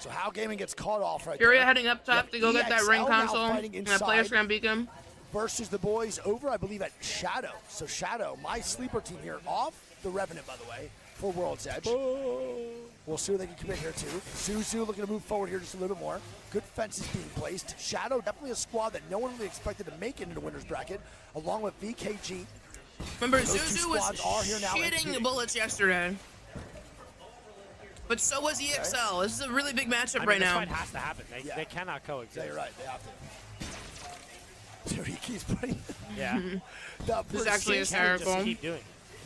So how Gaming gets caught off right Furia there. heading up top to go get that ring EXL now console. fighting And that player's inside gonna beat him. versus the boys over, I believe, at Shadow. So Shadow, my sleeper team here, off the Revenant, by the way, for World's Edge. We'll see what they can commit here, too. Zuzu looking to move forward here just a little bit more. Good fences being placed. Shadow, definitely a squad that no one really expected to make it into the winner's bracket, along with VKG. Remember, Those two Zuzu was squads are here now shitting bullets yesterday. But so was EXL. This is a really big matchup right now. This fight has to happen. They cannot coexist. Yeah, you're right. They have to. So he keeps putting. Yeah. This is actually hysterical. Just keep doing.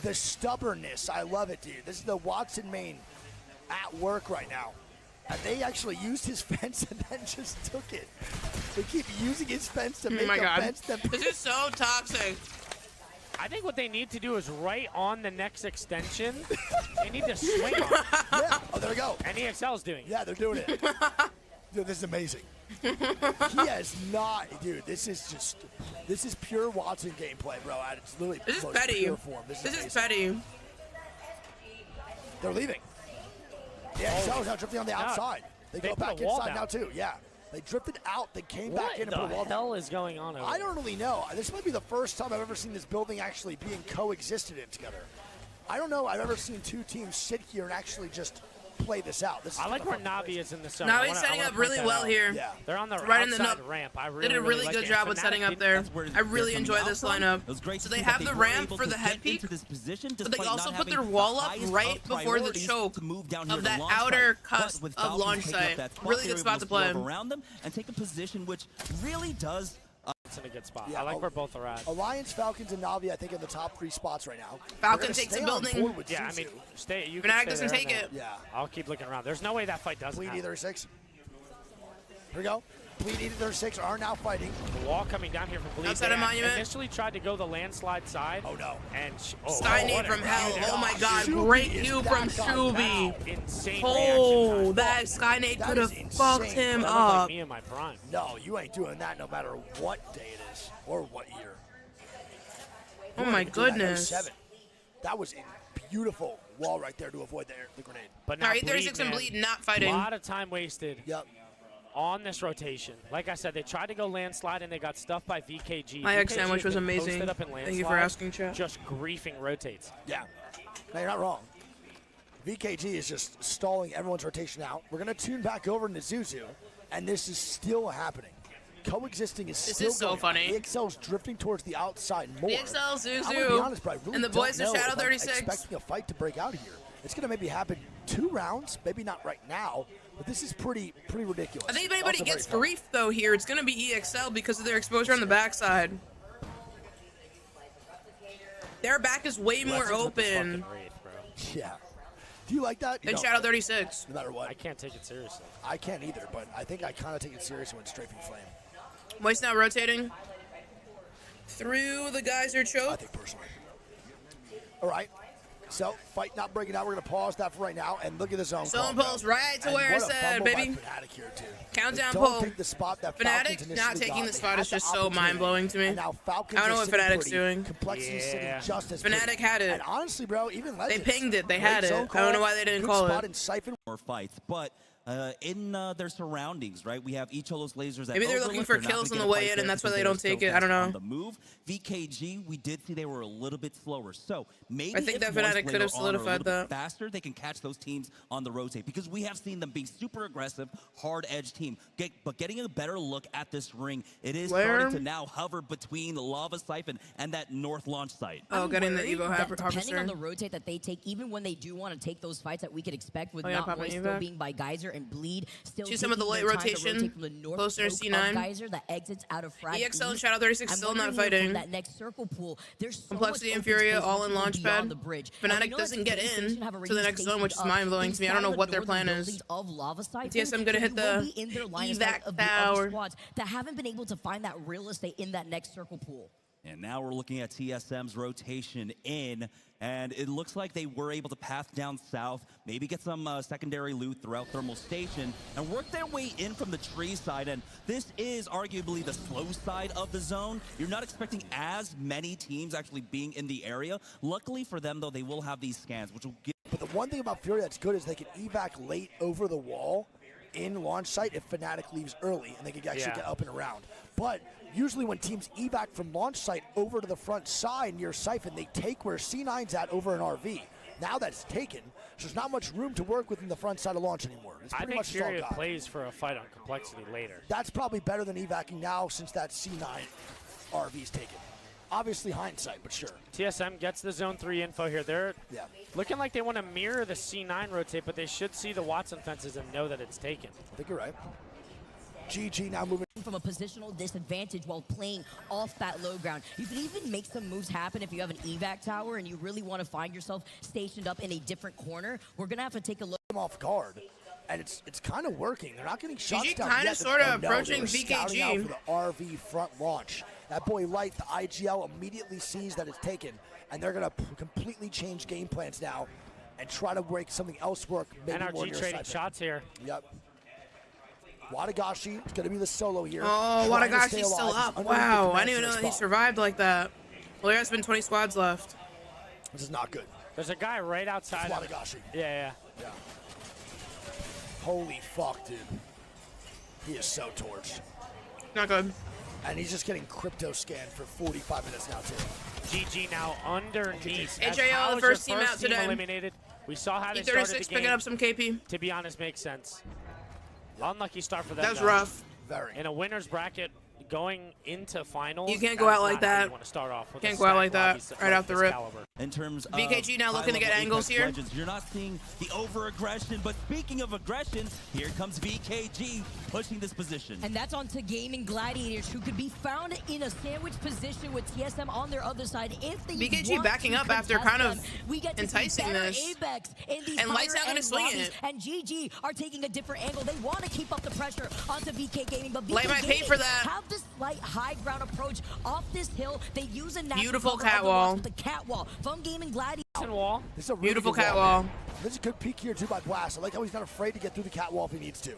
The stubbornness. I love it, dude. This is the Watson main at work right now. And they actually used his fence and then just took it. They keep using his fence to make a fence. This is so toxic. I think what they need to do is right on the next extension. They need to swing on it. Yeah. Oh, there we go. And EXL's doing it. Yeah, they're doing it. Dude, this is amazing. He has not, dude. This is pure Watson gameplay, bro. It's literally this is petty. Pure form. This is petty. They're leaving. Yeah, EXL is now drifting on the outside. They go back inside now too. Yeah. They drifted out, they came back in and put a wall down. What the hell is going on over I don't really know. This might be the first time I've ever seen this building actually being coexisted in together. I don't know I've ever seen two teams sit here and actually just play this out. This is I like where Navi is in the zone. Navi's setting up really well here. Yeah. They're on the right in the ramp. I they did a really good job with setting up there. I really enjoy this lineup. So they have the ramp for the head peak, but they also put their wall up right before the choke of that outer cusp of launch site. Really good spot to play. Around them and take a position which really does. It's in a good spot. Yeah, I like where both are at. Alliance, Falcons, and Navi, I think, in the top 3 spots right now. Falcon takes the building. Yeah, I mean, stay. You Fnatic can doesn't stay take there, it. Yeah. I'll keep looking around. There's no way that fight doesn't Bleed happen. either 6. Here we go. Bleed either 6 are now fighting. The wall coming down here from Bleed. Outside of Monument. Initially tried to go the landslide side. Oh no. And Steiny from hell. Oh my god. Great cue from Shubi. Insane Oh, that Skynade could have fucked him up. Like me in my prime. No, you ain't doing that no matter what day it is or what year. Oh my goodness. That was a beautiful wall right there to avoid the grenade. But now Alright, 36 and Bleed not fighting. A lot of time wasted. Yep. On this rotation. Like I said, they tried to go landslide and they got stuffed by VKG. My egg VKG sandwich was been amazing. posted up in Thank you for asking, chat. Just griefing rotates. Yeah. No, you're not wrong. VKG is just stalling everyone's rotation out. We're going to tune back over into Zuzu, and this is still happening. Coexisting is still so going funny. on. EXL's drifting towards the outside more. EXL, I'm gonna be honest, bro, I really and the boys don't of know Shadow if I'm 36. expecting a fight to break out here. It's going to maybe happen 2 rounds, maybe not right now, but this is pretty ridiculous. I think if anybody Also gets very grief, though, here, it's going to be EXL because of their exposure on the backside. Their back is way more open Yeah. Do you like that? than Shadow 36. No matter what. I can't take it seriously. I can't either, but I think I kind of take it seriously when Strafing Flame. Moist now rotating through the geyser I choke. think personally. All right. So, fight not breaking out. We're going to pause that for right now and look at the zone. Zone pulls right to where I said, baby. Countdown pull. Fnatic not taking the spot is just so mind-blowing to me. I don't know what Fnatic's doing. Yeah. Fnatic had it. And honestly, bro, even they pinged it. They had it. I don't know why they didn't call it. More fights, but in their surroundings, right? We have each of those lasers. Maybe they're looking for kills on the way in, and that's why they don't take it. I don't know. On the move, VKG, we did see they were a little bit slower. So maybe I think that Fnatic could have solidified that. Faster, they can catch those teams on the rotate because we have seen them be super aggressive, hard edge team. But getting a better look at this ring, it is starting to now hover between Lava Siphon and that north launch site. Oh, getting the Evo Harvester. Depending on the rotate that they take, even when they do want to take those fights that we could expect with not Moist still being by Geyser and Bleed, still see some of the late rotation closer to C9. Geyser that exits out of frag EXL and Shadow 36 still not fighting. That next circle pool, there's so Complexity and Furia all in launchpad. Fnatic doesn't get in to the next zone, which is mind-blowing to me. I don't know what their plan is. TSM gonna hit the evac tower. That haven't been able to find that real estate in that next circle pool. And now we're looking at TSM's rotation in, and it looks like they were able to path down south, maybe get some secondary loot throughout Thermal Station, and work their way in from the tree side. And this is arguably the slow side of the zone. You're not expecting as many teams actually being in the area. Luckily for them, though, they will have these scans, which will give... But the one thing about Fury that's good is they can evac late over the wall in launch site if Fnatic leaves early and they can actually get up and around. But usually when teams evac from launch site over to the front side near Siphon, they take where C9's at over an RV. Now that's taken, so there's not much room to work within the front side of launch anymore. It's pretty much Furia plays for a fight on complexity later. That's probably better than evacing now since that C9 RV's taken. Obviously hindsight, but sure. TSM gets the zone 3 info here. They're looking like they want to mirror the C9 rotate, but they should see the Watson fences and know that it's taken. I think you're right. GG now moving from a positional disadvantage while playing off that low ground. You can even make some moves happen if you have an evac tower and you really want to find yourself stationed up in a different corner. We're going to have to take a look. Off guard, and it's kind of working. They're not getting shots GG down kind yet. of sort of No, approaching they were scouting out VKG. for the RV front launch. That boy Light, the IGL, immediately sees that it's taken, and they're going to completely change game plans now and try to make something else work. Maybe more NRG trading shots here. Yep. Watagashi is going to be the solo here. Oh, Watagashi's still up. Wow, I didn't even know that he survived like that. Well, there's been 20 squads left. This is not good. There's a guy right outside. Watagashi. Yeah. Holy fuck, dude. He is so torched. Not good. And he's just getting crypto scanned for 45 minutes now, too. GG now underneath. HAL, the first team out today. Eliminated. We saw how they started the game. picking up some KP. To be honest, makes sense. Unlucky start for them. That was rough. Very. In a winner's bracket, going into finals. You can't go out like that. You want to start off with can't go out like that right off the rip. In terms of VKG now looking to get angles here. Legends, you're not seeing the over-aggression, but speaking of aggression, here comes VKG pushing this position. And that's onto Gaming Gladiators, who could be found in a sandwich position with TSM on their other side if they VKG backing up after kind of enticing this. And Light's not going to swing it. And GG are taking a different angle. They want to keep up the pressure onto VK Gaming, but VK Light might pay for that. Have this slight high ground approach off this hill. They use a beautiful cat wall. The cat wall from Gaming Gladiators. Wall. This is a really beautiful good cat wall. This is a good peek here too by Blast. I like how he's not afraid to get through the cat wall if he needs to.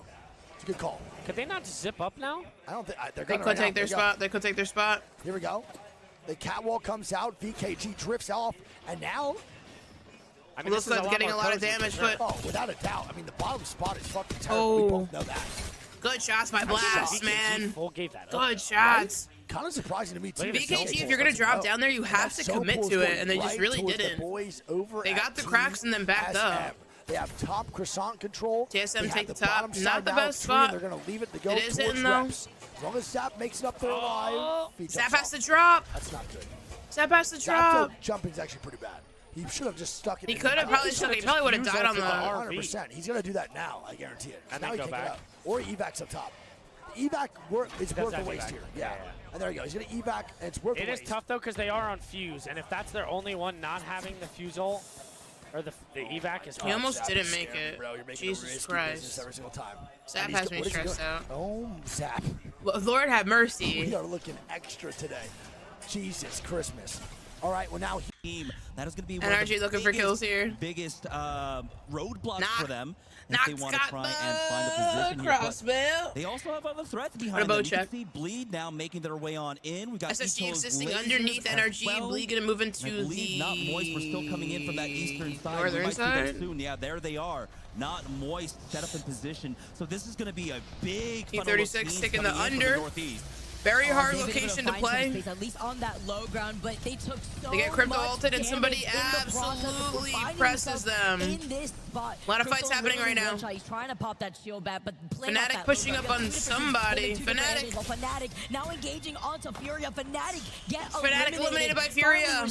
It's a good call. Could they not zip up now? I don't think they could take their spot. They could take their spot. Here we go. The cat wall comes out. VKG drifts off, and now. I mean, looks like getting a lot of damage, but without a doubt. I mean, the bottom spot is fucking terrible. We both know that. Good shots by Blast, man. Gave that up. Good shots. Kind of surprising to me too. VKG, if you're gonna drop down there, you have to commit to it, and they just really didn't. They got the cracks and then backed up. They have top croissant control. TSM take the top. Not the best spot. They're gonna leave it to go. It is hitting though. As long as Zap makes it up there alive. Zap has to drop. That's not good. Zap has to drop. Jumping's actually pretty bad. He should have just stuck it. He could have probably stuck it. He probably would have died on the 100%. He's gonna do that now. I guarantee it. And now then he go can't get back. up. Or he evacs up top. Evac is worth the waste here. Yeah. And there you go. He's going to evac, and it's worth the waste. It is tough, though, because they are on fuse. And if that's their only one not having the fuse ult, or the evac is tough. He almost didn't make it. Bro, you're making Jesus Christ. every single time. Zap has me stressed out. Oh, Zap. Lord have mercy. We are looking extra today. Jesus Christmas. All right, well, now that is going to be NRG looking for kills here. Biggest roadblocks for them. Knox If they want to got try and find a position crossbow. They also have other threats behind them. You can see Bleed now making their way on in. We got SSG existing underneath NRG. Well. Bleed gonna move into the not Moist. We're still coming in from that eastern side. Northern side. Soon. Yeah, there they are. Not Moist set up in position. So this is going to be a big T36 taking the under. Northeast. Very hard location to play. Space, at least on that low ground, but they took so They get crypto much ulted and somebody damage absolutely in the presses them. In this spot. A lot of fights happening right now. He's trying to pop that shield back, but Fnatic pushing up on somebody. Fnatic now engaging onto Furia. Fnatic eliminated by Furia.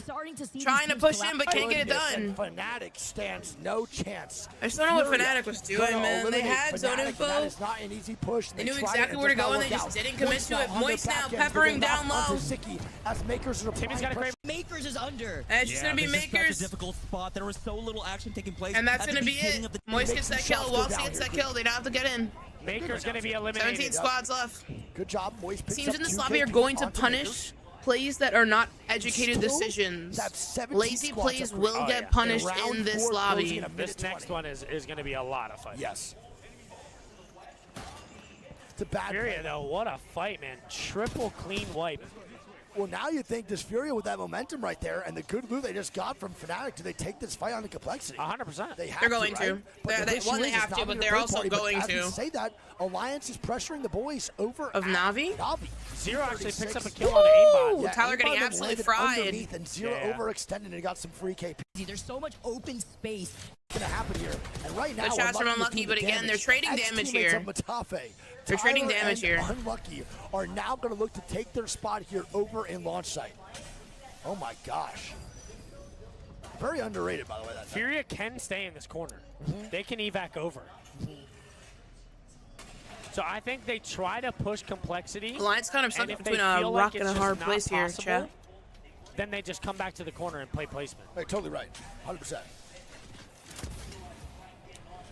Trying to push in, but can't get it done. Fnatic stands no chance. I just don't know what Fnatic was doing, man. They had zone info. That is not an easy push. They knew exactly where to go, and they just didn't commit to it. Moist now peppering down low. As Makers are Timmy's got a great. Makers is under. And it's just gonna be This is Makers. such a difficult spot. There was so little action taking place. And that's at the gonna be beginning it. of the Moist gets that kill. Walsy gets that kill. They don't have to get in. Maker's going to be eliminated. 17 squads left. Good job, Moist. Teams in this lobby are going to punish plays that are not educated decisions. Lazy plays will get punished in this lobby. This next one is going to be a lot of fun. Yes. It's a bad Furia, though, what a fight, man. Triple clean wipe. Well, now you think this Furia with that momentum right there and the good loot they just got from Fnatic, do they take this fight on the complexity? 100%. They're going to. They have to, but they're also going to. Say that, Alliance is pressuring the boys over of Navi. Zero actually picks up a kill on the aimbot. Yeah, Tyler getting absolutely fried. And Zero overextended and got some free KP. There's so much open space Gonna happen here, and right now the shots from Unlucky, but again, they're trading damage here. They're trading damage here. Unlucky are now going to look to take their spot here over in launch site. Oh my gosh. Very underrated, by the way. That Furia can stay in this corner. They can evac over. So I think they try to push complexity. Alliance kind of stuck between a rock and a hard place here, chat. Then they just come back to the corner and play placement. Hey, totally right. 100%.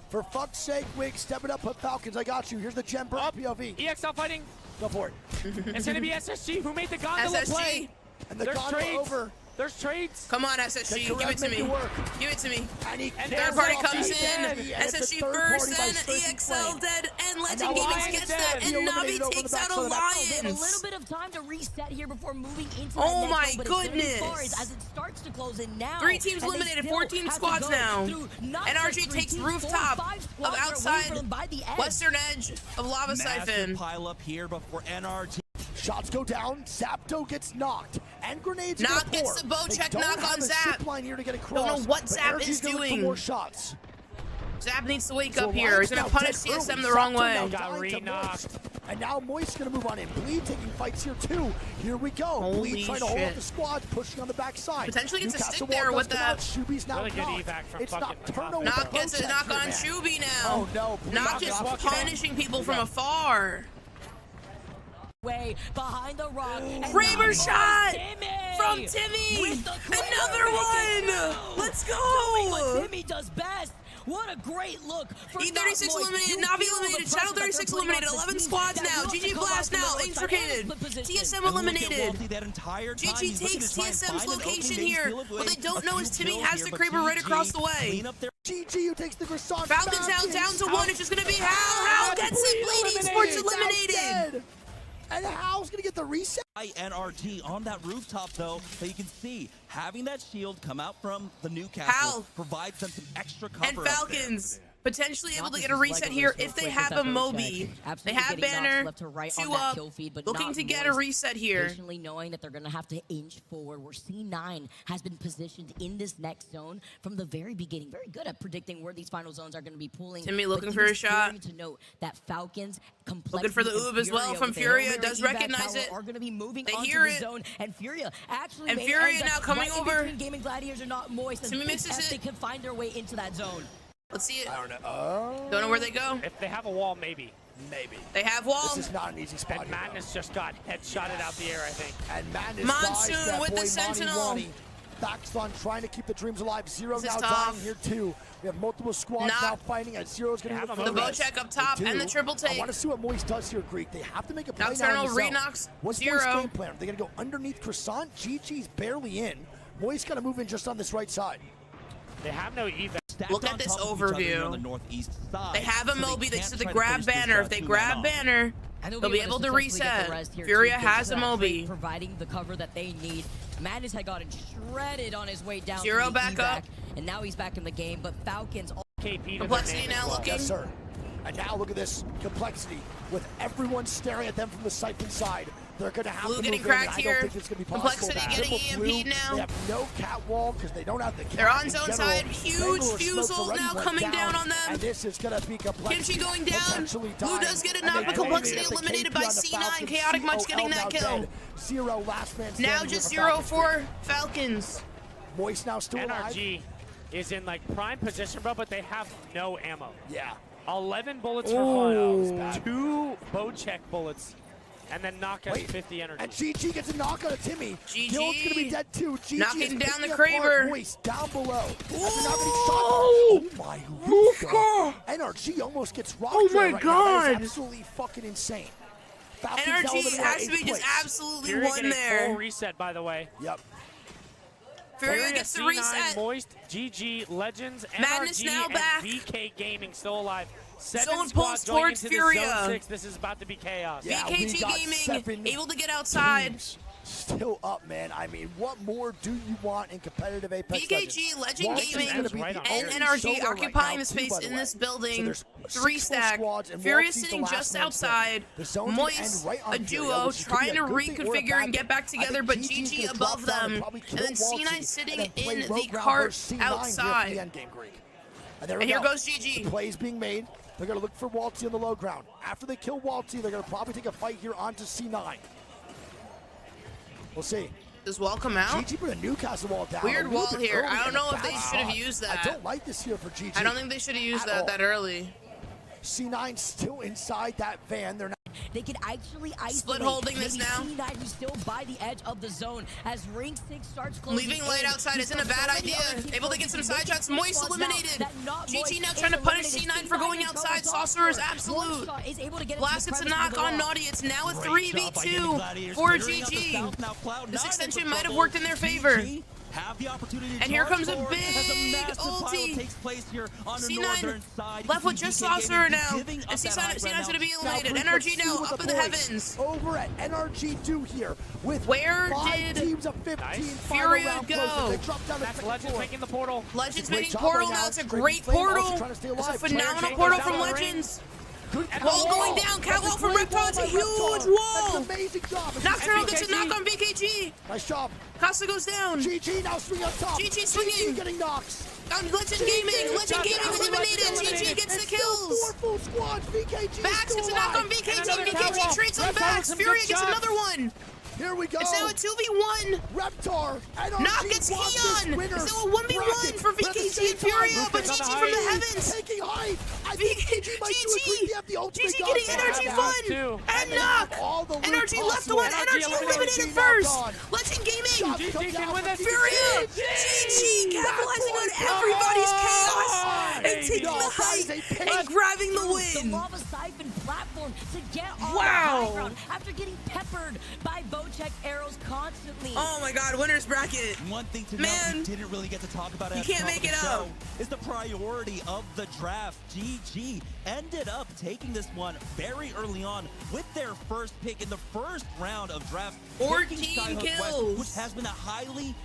For fuck's sake, Wig, step it up, put Falcons. I got you. Here's the gem for POV. EXL fighting. Go for it. It's going to be SSG who made the gondola play. And the gondola over. There's trades. Come on, SSG. Give it to me. Give it to me. And third party comes in. SSG first, then EXL dead, and Legend Gaming gets that, and Navi takes out Alliance. They have a little bit of time to reset here before moving into oh that my next goodness. as it starts to close in now. 3 teams eliminated, 14 squads now. NRG takes rooftop of outside western edge of Lava Siphon. Pile up here before NRG. Shots go down, Zapdo gets knocked, and grenades Knock gets the bow check knock on Zap. Here to get across, don't know what Zap is doing. More shots. Zap needs to wake up here. He's going to punish CSM the wrong way. Got re-knocked. And now Moist's going to move on in. Bleed taking fights here too. Here we go. Holy Bleed trying to hold up the squad, pushing on the backside. Potentially gets a stick there with that. Shubi's now really good evac from it's not turnover. Knock gets a knock on Shubi now. Oh no. Not just punishing people from afar. Way behind the rock. Kraber shot from Timmy. Another one. Let's go. Doing what Timmy does best. What a great look. E36 eliminated, Navi eliminated, Shadow 36 eliminated, 11 squads now, GG Blast now, intricated, TSM eliminated. GG takes TSM's location here. What they don't know is Timmy has the Kraber right across the way. GG who takes the croissant. Falcons down to 1, it's just going to be Hal. Hal gets it, Bleeding Sports eliminated. And Hal's going to get the reset. NRG on that rooftop, though, that you can see having that shield come out from the Newcastle provides them some extra cover. And Falcons potentially able to get a reset here if they have a Moby. They have Banner, 2 up, looking to get a reset here. Additionally, knowing that they're going to have to inch forward, where C9 has been positioned in this next zone from the very beginning. Very good at predicting where these final zones are going to be pooling. Timmy looking for a shot. To note that Falcons looking for the oob as well from Furia. Does recognize it. Are going to be moving they onto hear the it. Zone, and Furia actually and Furia now coming over. Gaming Gladiators are not moist. Timmy mixes it. They can find their way into that zone. Let's see it. I don't know. Don't know where they go. If they have a wall, maybe. Maybe. They have walls. This is not an easy spot. And Madness just got headshotted out the air, I think. And Madness Monsoon with the Sentinel. Baxton trying to keep the dreams alive. Zero this now dying here too. We have multiple squads now fighting, and Zero's going to the bow check up top and the triple take. I want to see what Moist does here, Greek. They have to make a play Nocturnal re-knocks What's Zero. Moist's game plan? Are they going to go underneath Croissant? GG's barely in. Moist got to move in just on this right side. They have no evac. Look at this overview. They have a Moby that should grab Banner. If they grab Banner, they'll be able to reset. Furia has a Moby. Providing the cover that they need. Madness had gotten shredded on his way down. Zero back up. And now he's back in the game, but Falcons... Complexity now looking. Yes, sir. And now look at this complexity with everyone staring at them from the Siphon side. They're going to have Blue to getting move in. cracked I here. don't think it's going to be possible. Complexity getting EMP'd now. They have no catwall because they don't have the cat. They're on zone side. Huge Fusel now coming down on them. And this is going to be complexity. Kimchi going down. Blue does get a knock, but complexity eliminated by C9. Chaotic Much getting that kill. Zero last man. Now just 0 for Falcons. Moist now still alive. NRG is in like prime position, bro, but they have no ammo. Yeah. 11 bullets for fun. 2 bow check bullets. And then Knock has 50 energy. And GG gets a knock on a Timmy. GG. Gil's gonna be dead too. GG knocking down the Kraber. Moist down below. Oh my Luka. NRG almost gets rocked. Oh my god. That is absolutely fucking insane. NRG has to be just absolutely Furia one there. Full reset, by the way. Yep. Furia gets the reset. Moist, GG, Legends, Madness NRG, now and back. VK Gaming still alive. Zone pulls towards Furia. Zone 6. This is about to be chaos. Yeah, VKT Gaming able to get outside. still up, man. I mean, what more do you want in competitive Apex BKG, Legend Legends? Gaming, right on. and NRG occupying the space in this building. So 3 stack. Furious sitting just outside. Moist, a duo, trying to reconfigure and get back together, but GG above them. And then C9 sitting in the cart outside. And here goes GG. The plays being made. They're going to look for Waltzy on the low ground. After they kill Waltzy, they're going to probably take a fight here onto C9. We'll see. Does wall come out? GG put a Newcastle wall down. Weird wall here. I don't know if they should have used that. I don't like this here for GG. I don't think they should have used that early. C9 still inside that van. They're not. They can actually isolate. Split holding this now. C9 who's still by the edge of the zone as Ring 6 starts closing. Leaving light outside isn't a bad idea. Able to get some side shots. Moist eliminated. GG now trying to punish C9 for going outside. Saucer is absolute. Blast gets a knock on Naughty. It's now a 3v2 for GG. This extension might have worked in their favor. Have the opportunity to and here comes a forward big ulti. Takes place here on the C9 northern side. left with just Saucer now. And C9's going to be eliminated. NRG now up in the heavens. Over at NRG 2 here with where 5 did teams of 15 Furia go? That's Legends making the portal. Legends making portal now. It's a great portal. It's a phenomenal portal from Legends. Wall going down, catwalk from Reptile, it's a huge wall! Nocturnal gets a knock on BKG! Nice job. Costa goes down! GG now swing up top! GG swinging! Getting knocks! On Legend Gaming! Legend Gaming eliminated! GG gets the kills! 4 full squads! BKG Bax gets a knock on BKG! BKG trades on Bax! Furia gets another one! Here we go. It's now a 2v1. Reptar. Knock gets Heon. It's now a 1v1 for VKG and Furia, but GG from the heavens. Taking height. GG getting energy fun. And Knock. Energy left one. Energy eliminated first. Legend Gaming. Furia. GG capitalizing on everybody's chaos and taking the height and grabbing the win. Lava Siphon platform to get on wow. the high ground after getting peppered by Check arrows constantly. Oh my god, winner's bracket. One thing to note we didn't really get to talk about you can't make it up. Is the priority of the draft. GG ended up taking this one very early on with their first pick in the first round of draft. 14 kills. Which has been a highly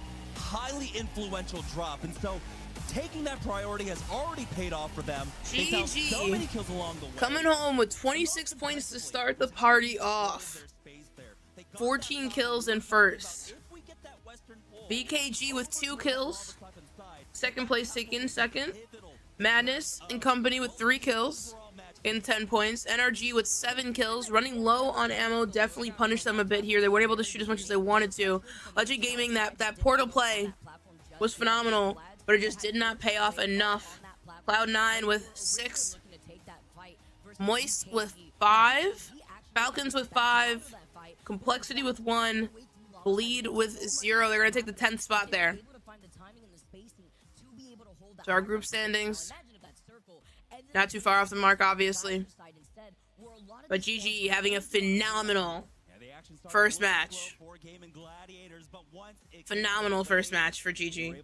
influential drop. And so taking that priority has already paid off for them. GG. So many kills along the way. Coming home with 26 points to start the party off. 14 kills in first. BKG with 2 kills. Second place taken second. Madness and company with 3 kills in 10 points. NRG with 7 kills. Running low on ammo definitely punished them a bit here. They weren't able to shoot as much as they wanted to. Legend Gaming, that portal play was phenomenal, but it just did not pay off enough. Cloud9 with 6. Moist with 5. Falcons with 5. Complexity with 1, Bleed with 0. They're going to take the 10th spot there. So our group standings, not too far off the mark, obviously. But GG having a phenomenal first match. Phenomenal first match for GG.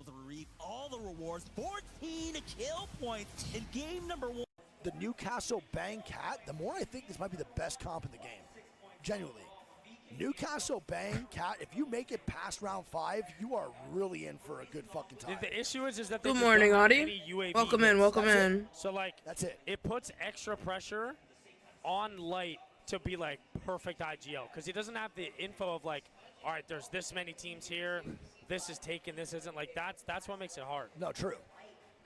All the rewards, 14 kill points in game number 1. The Newcastle Bang Cat, the more I think this might be the best comp in the game. Genuinely. Newcastle Bang Cat, if you make it past round 5, you are really in for a good fucking time. The issue is that good morning, Audie. Welcome in, welcome in. So like that's it. It puts extra pressure on Light to be like perfect IGL because he doesn't have the info of like, all right, there's this many teams here, this is taken, this isn't. Like that's what makes it hard. No, true.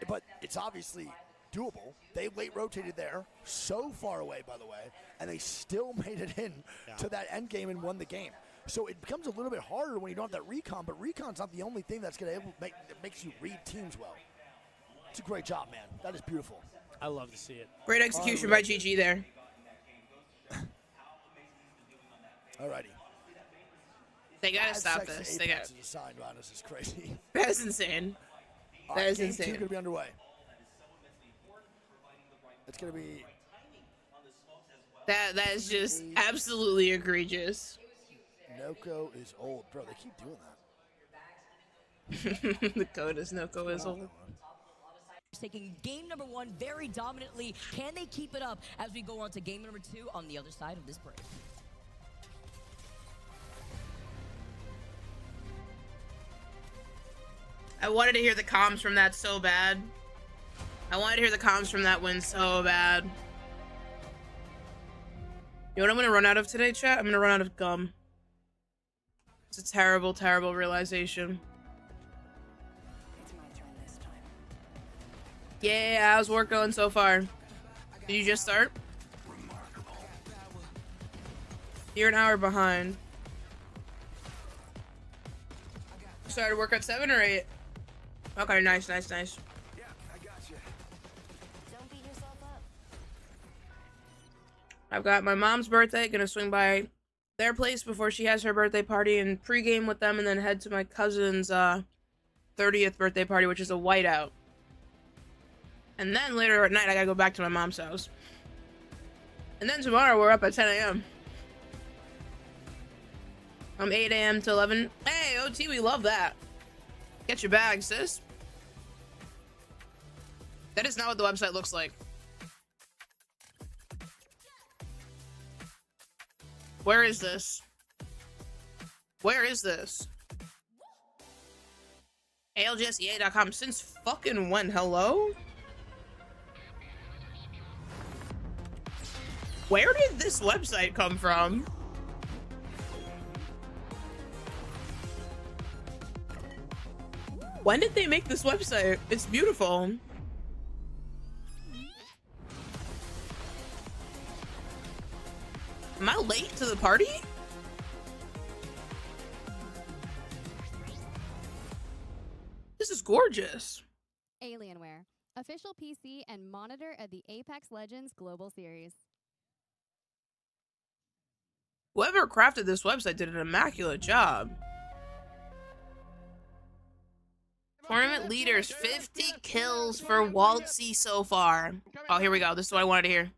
But it's obviously doable. They late rotated there, so far away, by the way, and they still made it in to that end game and won the game. So it becomes a little bit harder when you don't have that recon, but recon's not the only thing that's going to make that makes you read teams well. It's a great job, man. That is beautiful. I love to see it. Great execution by GG there. Alrighty. They gotta stop this. They got. This is crazy. That is insane. That is insane. Game 2 gonna be underway. It's gonna be. That is just absolutely egregious. Noko is old, bro. They keep doing that. The code is Noko is old. Taking game number 1 very dominantly. Can they keep it up as we go on to game number 2 on the other side of this break? I wanted to hear the comms from that so bad. I wanted to hear the comms from that win so bad. You know what I'm gonna run out of today, chat? I'm gonna run out of gum. It's a terrible, terrible realization. It's my turn this time. Yeah, how's work going so far? Did you just start? You're an hour behind. You started work at 7 or 8? Okay, nice, nice, nice. Yeah, I got you. Don't beat yourself up. I've got my mom's birthday, gonna swing by their place before she has her birthday party and pregame with them, and then head to my cousin's 30th birthday party, which is a whiteout. And then later at night, I gotta go back to my mom's house. And then tomorrow, we're up at 10 a.m. From 8 a.m. to 11. Hey, OT, we love that. Get your bag, sis. That is not what the website looks like. Where is this? Where is this? ALGSEA.com since fucking when? Hello? Where did this website come from? When did they make this website? It's beautiful. Am I late to the party? This is gorgeous. Alienware, official PC and monitor of the Apex Legends Global Series. Whoever crafted this website did an immaculate job. Tournament leaders, 50 kills for Waltzy so far. Oh, here we go. This is what I wanted to hear.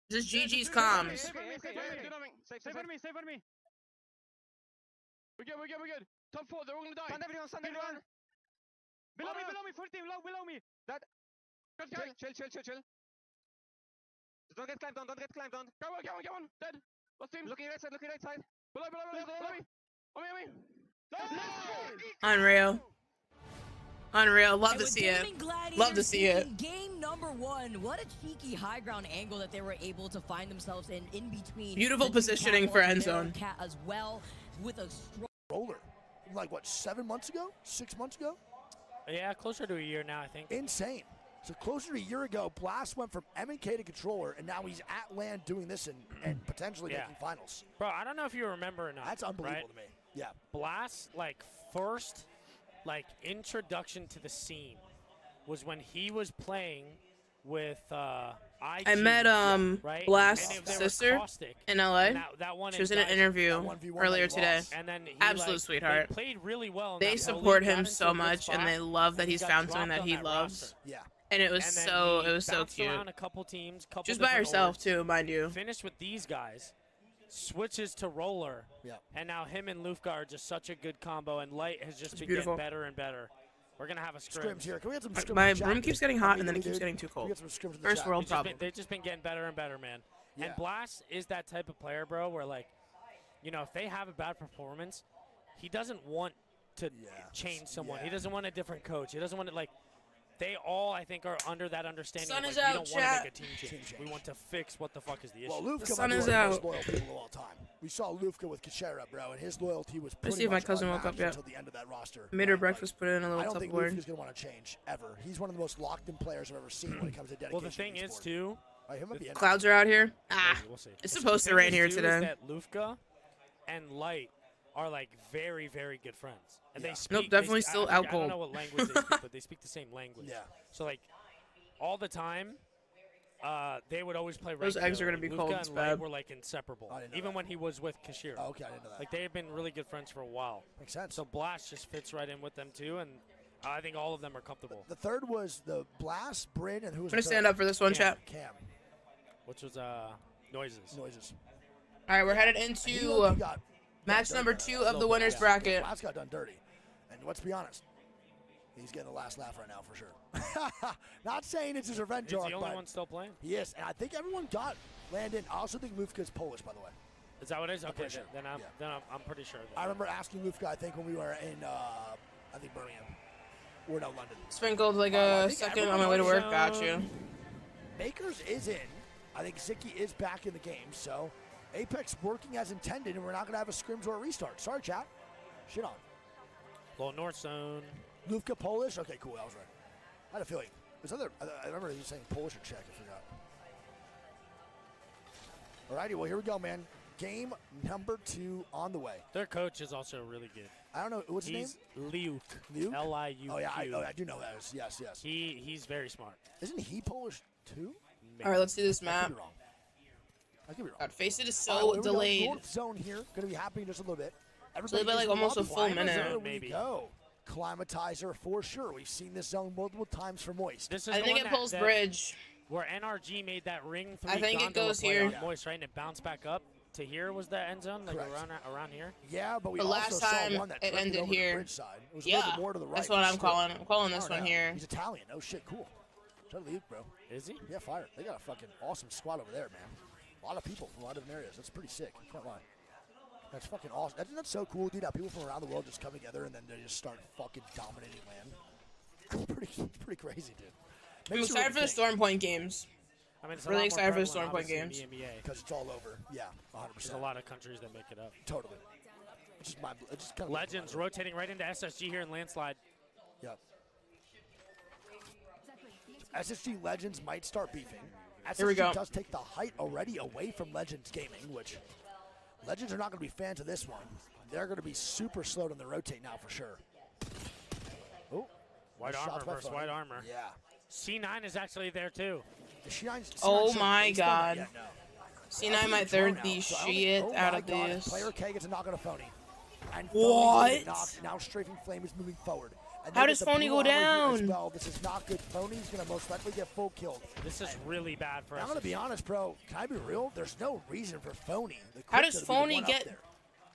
This is GG's comms. Stay for me. We're good. Top 4, they're all gonna die. Stand everyone. Below me, full team, below me. That. Chill. Don't get climbed on. Come on. Dead. Lost team. Looking right side. Below me. On me. Let's go. Unreal. Love And to with see it. Gaming Gladiators Love to see it. taking Game number 1. What a cheeky high ground angle that they were able to find themselves in between. Beautiful the two positioning cat for walls end and their zone. cat as well with a strong Roller. Like, what, 7 months ago? 6 months ago? Yeah, closer to a year now, I think. Insane. So closer to a year ago, Blast went from M&K to controller, and now he's at LAN doing this and potentially making finals. Bro, I don't know if you remember or not. That's unbelievable to me. Yeah. Blast, first, introduction to the scene was when he was playing with IG, I met right? Blast's And they were sister caustic. in LA. And that one She was in an interview earlier today. And then he, Absolute sweetheart. They played really well. They support him so much, and they love that he's found something that he loves. Yeah. And it was so cute. Around a couple teams, Just by herself too, mind you. Finished with these guys, switches to roller, and now him and Lufka are just such a good combo, and Light has just been getting better and better. We're gonna have a scrim. Scrims here. Can we get some scrims? My room keeps getting hot, and then it keeps getting too cold. First world problem. They've just been getting better and better, man. Yeah. And Blast is that type of player, bro, where if they have a bad performance, he doesn't want to change someone. He doesn't want a different coach. He doesn't want to They all, I think, are under that understanding. Sun of, is we out, don't want to make a team change. We want to fix what the fuck is the issue. Well, Lufka The sun might be is one of the out. most loyal people of all time. We saw Lufka with Kachera, bro, and his loyalty was pretty see if my much cousin woke unmatched up yet. until the end of that roster. Made her breakfast, put it in a I little don't think Tupperware. Lufka's going to want to change, ever. He's one of the most locked-in players I've ever seen when it comes to dedication. Well, the thing is, too, Clouds are out here. we'll see. It's supposed to The thing rain is, here too, today. Is that Lufka and Light are very, very good friends, and they speak. Nope, definitely they, still I out don't cold. know what language they speak, but they speak the same language. Yeah. So all the time, they would always play. Those eggs are gonna be Lufka cold, and it's Light bad. were inseparable, I didn't know even that. when he was with Kashir. Oh, okay, I didn't know that. They have been really good friends for a while. Makes sense. So Blast just fits right in with them too, and I think all of them are comfortable. The third was the Blast, Bryn, and who was I'm gonna the stand third? up for this one, chat. Cam. Which was noises. Noises. All right, we're headed He into got match done number dirty. 2 of the winners bracket. Blast got done dirty. And let's be honest, he's getting the last laugh right now for sure. Not saying it's his revenge He's arc, the only but one still playing. he is. And I think everyone got Landon. I also think Lufka's Polish, by the way. Is that what it is? Okay, sure. then I'm pretty sure. I remember asking Lufka, I think, when we were in, I think, Birmingham. Or no, London. Sprinkled like a second on my way to work. Got you. Makers is in. I think Ziki is back in the game, so Apex working as intended, and we're not going to have a scrims or a restart. Sorry, chat. Shit on. Low north zone. Lufka Polish? Okay, cool. I was right. I had a feeling. I remember he was saying Polish or Czech. I forgot. Alrighty, well, here we go, man. Game number 2 on the way. Their coach is also really good. I don't know. What's his name? Luke. Luke? L-I-U-Q. Oh, yeah, I do know that. Yes. He's very smart. Isn't he Polish, too? All right, let's see this I map. could be wrong. I could be wrong. God, face it is All so right, here we go. delayed. North zone here. Going to be happening just a little bit. So they've been like almost a full minute. There maybe. we go. Climatizer for sure. We've seen this zone multiple times for Moist. This is I the think one it pulls that bridge. Where NRG made that ring 3 I think it gondola goes play here. on Moist, right? And it bounced back up to here was the end zone, like Correct. around here. Yeah, but we The also last saw time one that it drifted ended over the here. bridge side. It was a little Yeah, bit more to the right. that's what but I'm still. calling. I'm calling I this don't one know. here. He's Italian. Oh shit, cool. Shout out to Luke, bro. Is he? Yeah, fire. They got a fucking awesome squad over there, man. A lot of people from a lot of different areas. That's pretty sick. I can't lie. That's fucking awesome. That's so cool, dude. How people from around the world just come together and then they just start fucking dominating land. pretty crazy, dude. I'm Makes you excited for the really think, Storm Point games. I mean, it's Really a lot excited more for the Storm prevalent, Point obviously, in the NBA. because it's all over. Yeah, 100%. There's a lot of countries that make it up. Totally. It's just my. It's just kind of Legends rotating right into SSG here in landslide. Yep. SSG Legends might start beefing. Here we SSG go. does take the height already away from Legends Gaming, which Legends are not going to be fans of this one. They're going to be super slow on the rotate now for sure. Oh, White nice armor shots by versus Phony. white armor. Yeah. C9 is actually there too. Is C9 Oh C9 my based on that God. yet? No. C9 might third the shit out of this. Player K gets a knock on a Phony. And What? Phony's knocked. Now Strafing Flame is moving forward. And How they does get the Phony blue go armor here as down? Well, this is not good. Phony's going to most likely get full killed. This is really bad for us. I'm going to be honest, bro. Can I be real? There's no reason for Phony. How does Phony get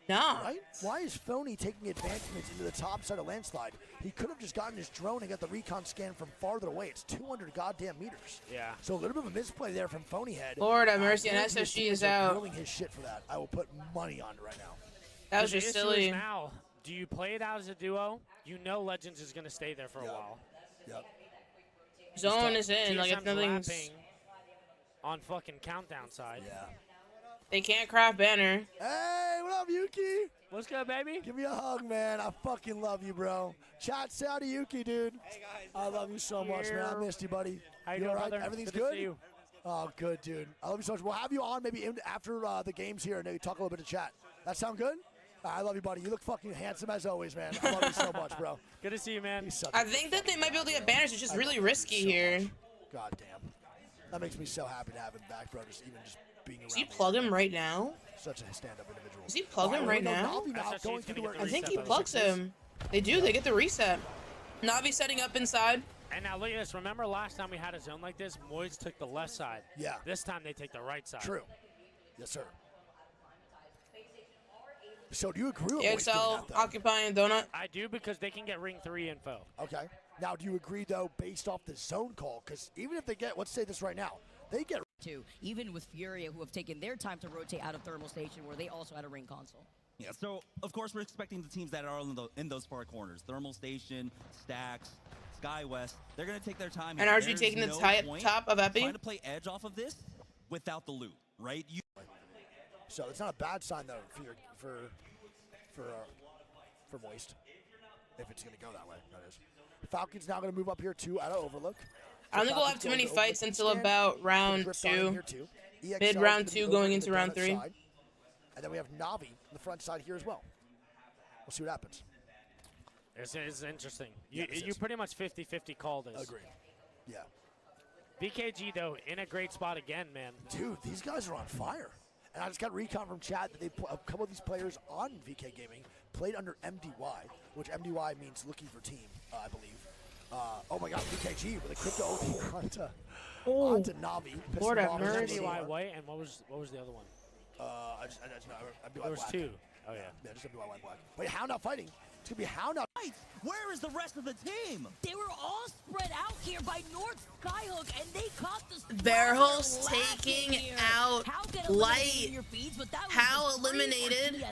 knocked? Right? Why is Phony taking advancements into the top side of landslide? He could have just gotten his drone and got the recon scan from farther away. It's 200 goddamn meters. Yeah. So a little bit of a misplay there from Phony Head. Lord have mercy, and Guarantee his SSG teammates is are out. grilling his shit for that. I will put money on it right now. That was The just issue is silly. now, do you play it out as a duo? You know Legends is going to stay there for a while. Yep. Zone is in. Like if TSM's nothing's. lapping on fucking countdown side. Yeah. They can't craft banner. Hey, what up, Yuki? What's good, baby? Give me a hug, man. I fucking love you, bro. Chat, say out to Yuki, dude. Hey, guys. I love you so much, man. I missed you, buddy. How you doing, all right? brother? Everything's Good to good? see you. Oh, good, dude. I love you so much. We'll have you on maybe after the games here and maybe talk a little bit of chat. That sound good? I love you, buddy. You look fucking handsome as always, man. I love you so much, bro. Good to see you, man. He's such I think that they might be able to get banners. It's just really risky so here. much. God damn. That makes me so happy to have him back, bro. Just being around. Does he me. plug him right now? Such a stand-up individual. Does he plug him Alright, right we know now? Navi now SSG's going gonna through get where- the I think reset he by the plugs him. They do. They get the reset. Navi setting up inside. And now look at this. Remember last time we had a zone like this? Moyes took the left side. Yeah. This time they take the right side. True. Yes, sir. So do you agree with Moist doing EXL that, though? occupying donut. I do because they can get ring 3 info. Okay. Now, do you agree, though, based off the zone call? Because even if they get, let's say this right now, they get. Too, even with Furia, who have taken their time to rotate out of thermal station, where they also had a ring console. Yeah, so of course we're expecting the teams that are in those far corners, Thermal Station, Stacks, SkyWest, they're going to take their time. And RG there's taking the no point top of Epi. trying to play edge off of this without the loot, right? So it's not a bad sign, though, for Moist, if it's going to go that way, that is. Falcons now going to move up here, too, out of Overlook. I don't think we'll have too many fights until about round 2. Mid round 2 going into round 3. And then we have Navi on the front side here as well. We'll see what happens. It's interesting. Yeah, this You is. pretty much 50-50 call this. Agreed. Yeah. BKG, though, in a great spot again, man. Dude, these guys are on fire. And I just got recon from chat that a couple of these players on VK Gaming played under MDY, which MDY means looking for team, I believe. Oh my God, VKG with a crypto OT onto Navi. pissing Lord him have off. mercy. MDY white, and what was the other one? I just know. MDY There was black. 2. Oh, yeah. Yeah, just MDY white black. Wait, Hound out fighting. It's going to be Hound out Where is the rest of the team? They were all spread out here by North Skyhook, and they caught the Verhulst taking out Light. How eliminated?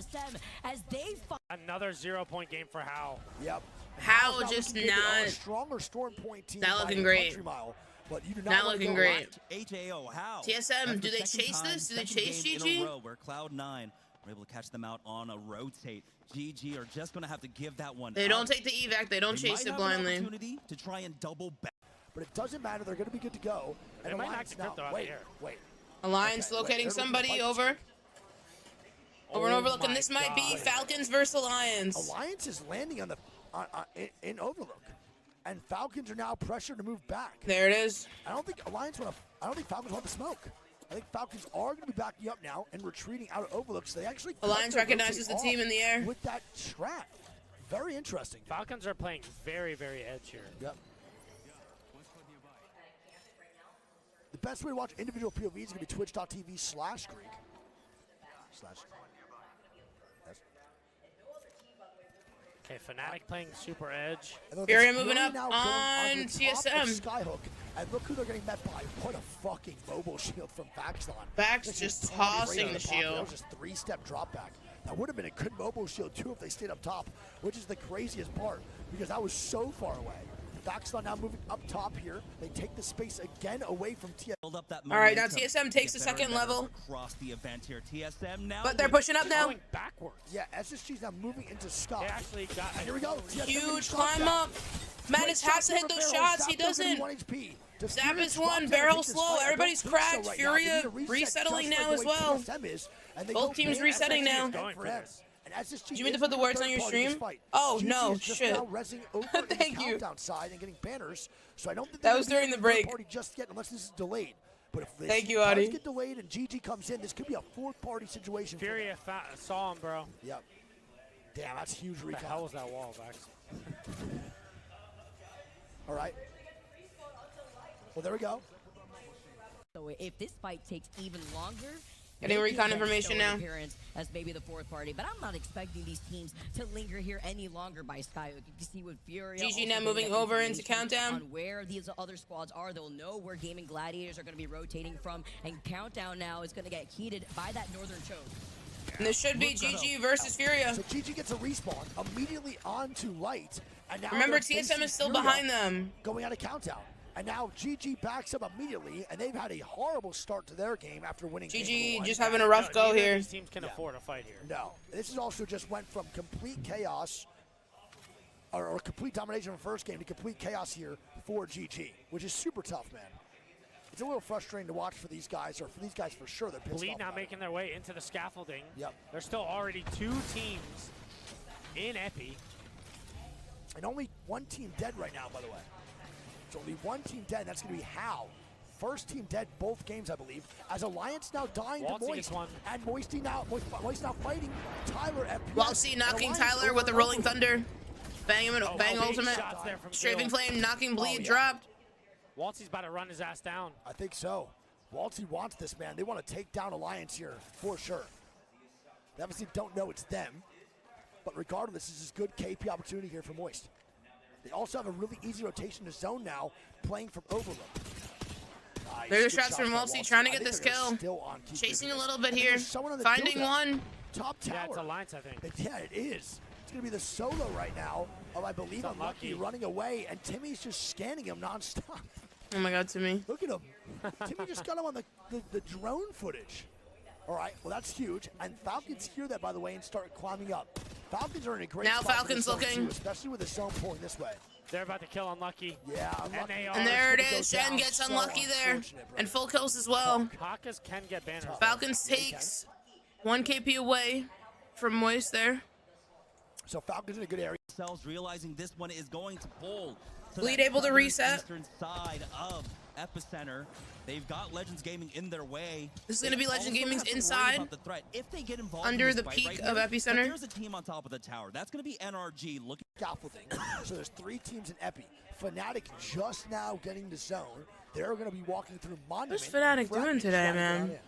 As they Another 0-point game for How. Yep. How Hal's just looking good. They're not. a stronger storm point team Not by looking a great. country mile, but you do not Not wanna looking go great. HAO, how? TSM, do they chase this? Do they chase GG? Where Cloud9 were able to catch them out on a rotate. GG are just going to have to give that one They up. don't take the evac. They don't They chase might it have an blindly. opportunity to try and double back. But it doesn't matter. They're going to be good to go. They And might knock Alliance the crypto now. out Wait, the air. wait. Alliance Okay, wait, locating they're looking somebody to fight. over. Over and overlooking. This might be Falcons versus Alliance. Alliance is landing on the in Overlook, and Falcons are now pressured to move back. There it is. I don't think Falcons want the smoke. I think Falcons are going to be backing up now and retreating out of Overlook. So they actually Alliance recognizes the team in the air with that strat. Very interesting. Falcons are playing very, very edge here. Yep. The best way to watch individual POVs is going to be twitch.tv/Greek. Okay, Fnatic playing super edge. Fury moving up on TSM. Skyhook, and look who they're getting met by. What a fucking mobile shield from Vaxdon. Vax just tossing the shield. That was just 3-step drop back. That would have been a good mobile shield too if they stayed up top, which is the craziest part because that was so far away. Vaxdon now moving up top here. They take the space again away from TSM. All right, now TSM takes the second level. Across the event here. TSM now. But they're pushing up now. Going backwards. Yeah, SSG's now moving into Scott. They actually got. Here we go. TSM Huge getting climb shot up. Madness has to hit those shots. He doesn't. Zap is one. Barrel slow. Everybody's cracked. Furia resettling now as well. Both teams resetting now. Do you mean to put the words on your stream? Oh, no, shit. Thank you. That was during the break. Just yet, unless this is delayed. But if this Thank you, does Adi. get delayed and GG comes in, this could be a fourth-party situation. Furia saw him, bro. Yep. Damn, that's huge recon. What the hell was that wall, Vax? All right. Well, there we go. So if this fight takes even longer, Getting recon information now. As maybe the fourth party, but I'm not expecting these teams to linger here any longer by Skyhook. You can see with Fury. GG now moving over into Countdown. On where these other squads are, they'll know where Gaming Gladiators are going to be rotating from, and Countdown now is going to get heated by that northern choke. And this should be GG versus Furia. So GG gets a respawn immediately onto Light, and now remember they're TSM is still Furia behind them. going out of Countdown. And now GG backs up immediately, and they've had a horrible start to their game after winning. GG just having a rough go here. These teams can afford a fight here. No, this is also just went from complete chaos, or complete domination from first game to complete chaos here for GG, which is super tough, man. It's a little frustrating to watch for these guys, or for these guys for sure. They're pissed Bleed off now about it. making their way into the scaffolding. Yep. There's still already 2 teams in Epi. And only one team dead right now, by the way. It's only one team dead, and that's going to be How. First team dead both games, I believe. As Alliance now dying Waltzy to Moist. one. And Moist now fighting Tyler FPS. Waltzy knocking Alliance Tyler with over the Rolling over. Thunder. Bang him, bang big ultimate. shots there from Strafing Gil. Flame knocking Bleed yeah. dropped. Waltzy's about to run his ass down. I think so. Waltzy wants this, man. They want to take down Alliance here, for sure. They obviously don't know it's them. But regardless, this is a good KP opportunity here for Moist. They also have a really easy rotation to zone now, playing from Overlook. Nice. There's Good shots from by Waltzy trying to I get think this they're gonna kill. still on keep Chasing moving. a little bit And here. there's someone on the Finding dildo. one. Top tower. Yeah, it's Alliance, I think. Yeah, it is. It's going to be the solo right now of, I believe, It's Unlucky Unlucky. running away, and Timmy's just scanning him nonstop. Oh my god, Timmy. Look at him. Timmy just got him on the drone footage. All right, well, that's huge. And Falcons hear that, by the way, and start climbing up. Falcons are in a great Now spot for Falcons this zone, looking. too, especially with the zone pulling this way. They're about to kill Unlucky. Yeah, Unlucky. they are. And there it It's gonna is. go Shen down. gets So Unlucky there. unfortunate, bro. And full kills as well. Kakas can get banners. Falcons Yeah, he takes 1 KP away from Moist there. So Falcons in a good area. Themselves realizing this one is going to pull. to Bleed that able to southern reset. Eastern side of Epicenter. They've got Legends Gaming in their way. This is gonna be They Legend also Gaming's have to worry inside, about the threat. If they get involved under in this the fight peak right of here, Epicenter. but there's a team on top of the tower. That's going to be NRG looking. Scaffolding. So there's 3 teams in Epi. Fnatic just now getting the zone. They're going to be walking through Monument. What's Fnatic Frag doing is today, sliding man? down in.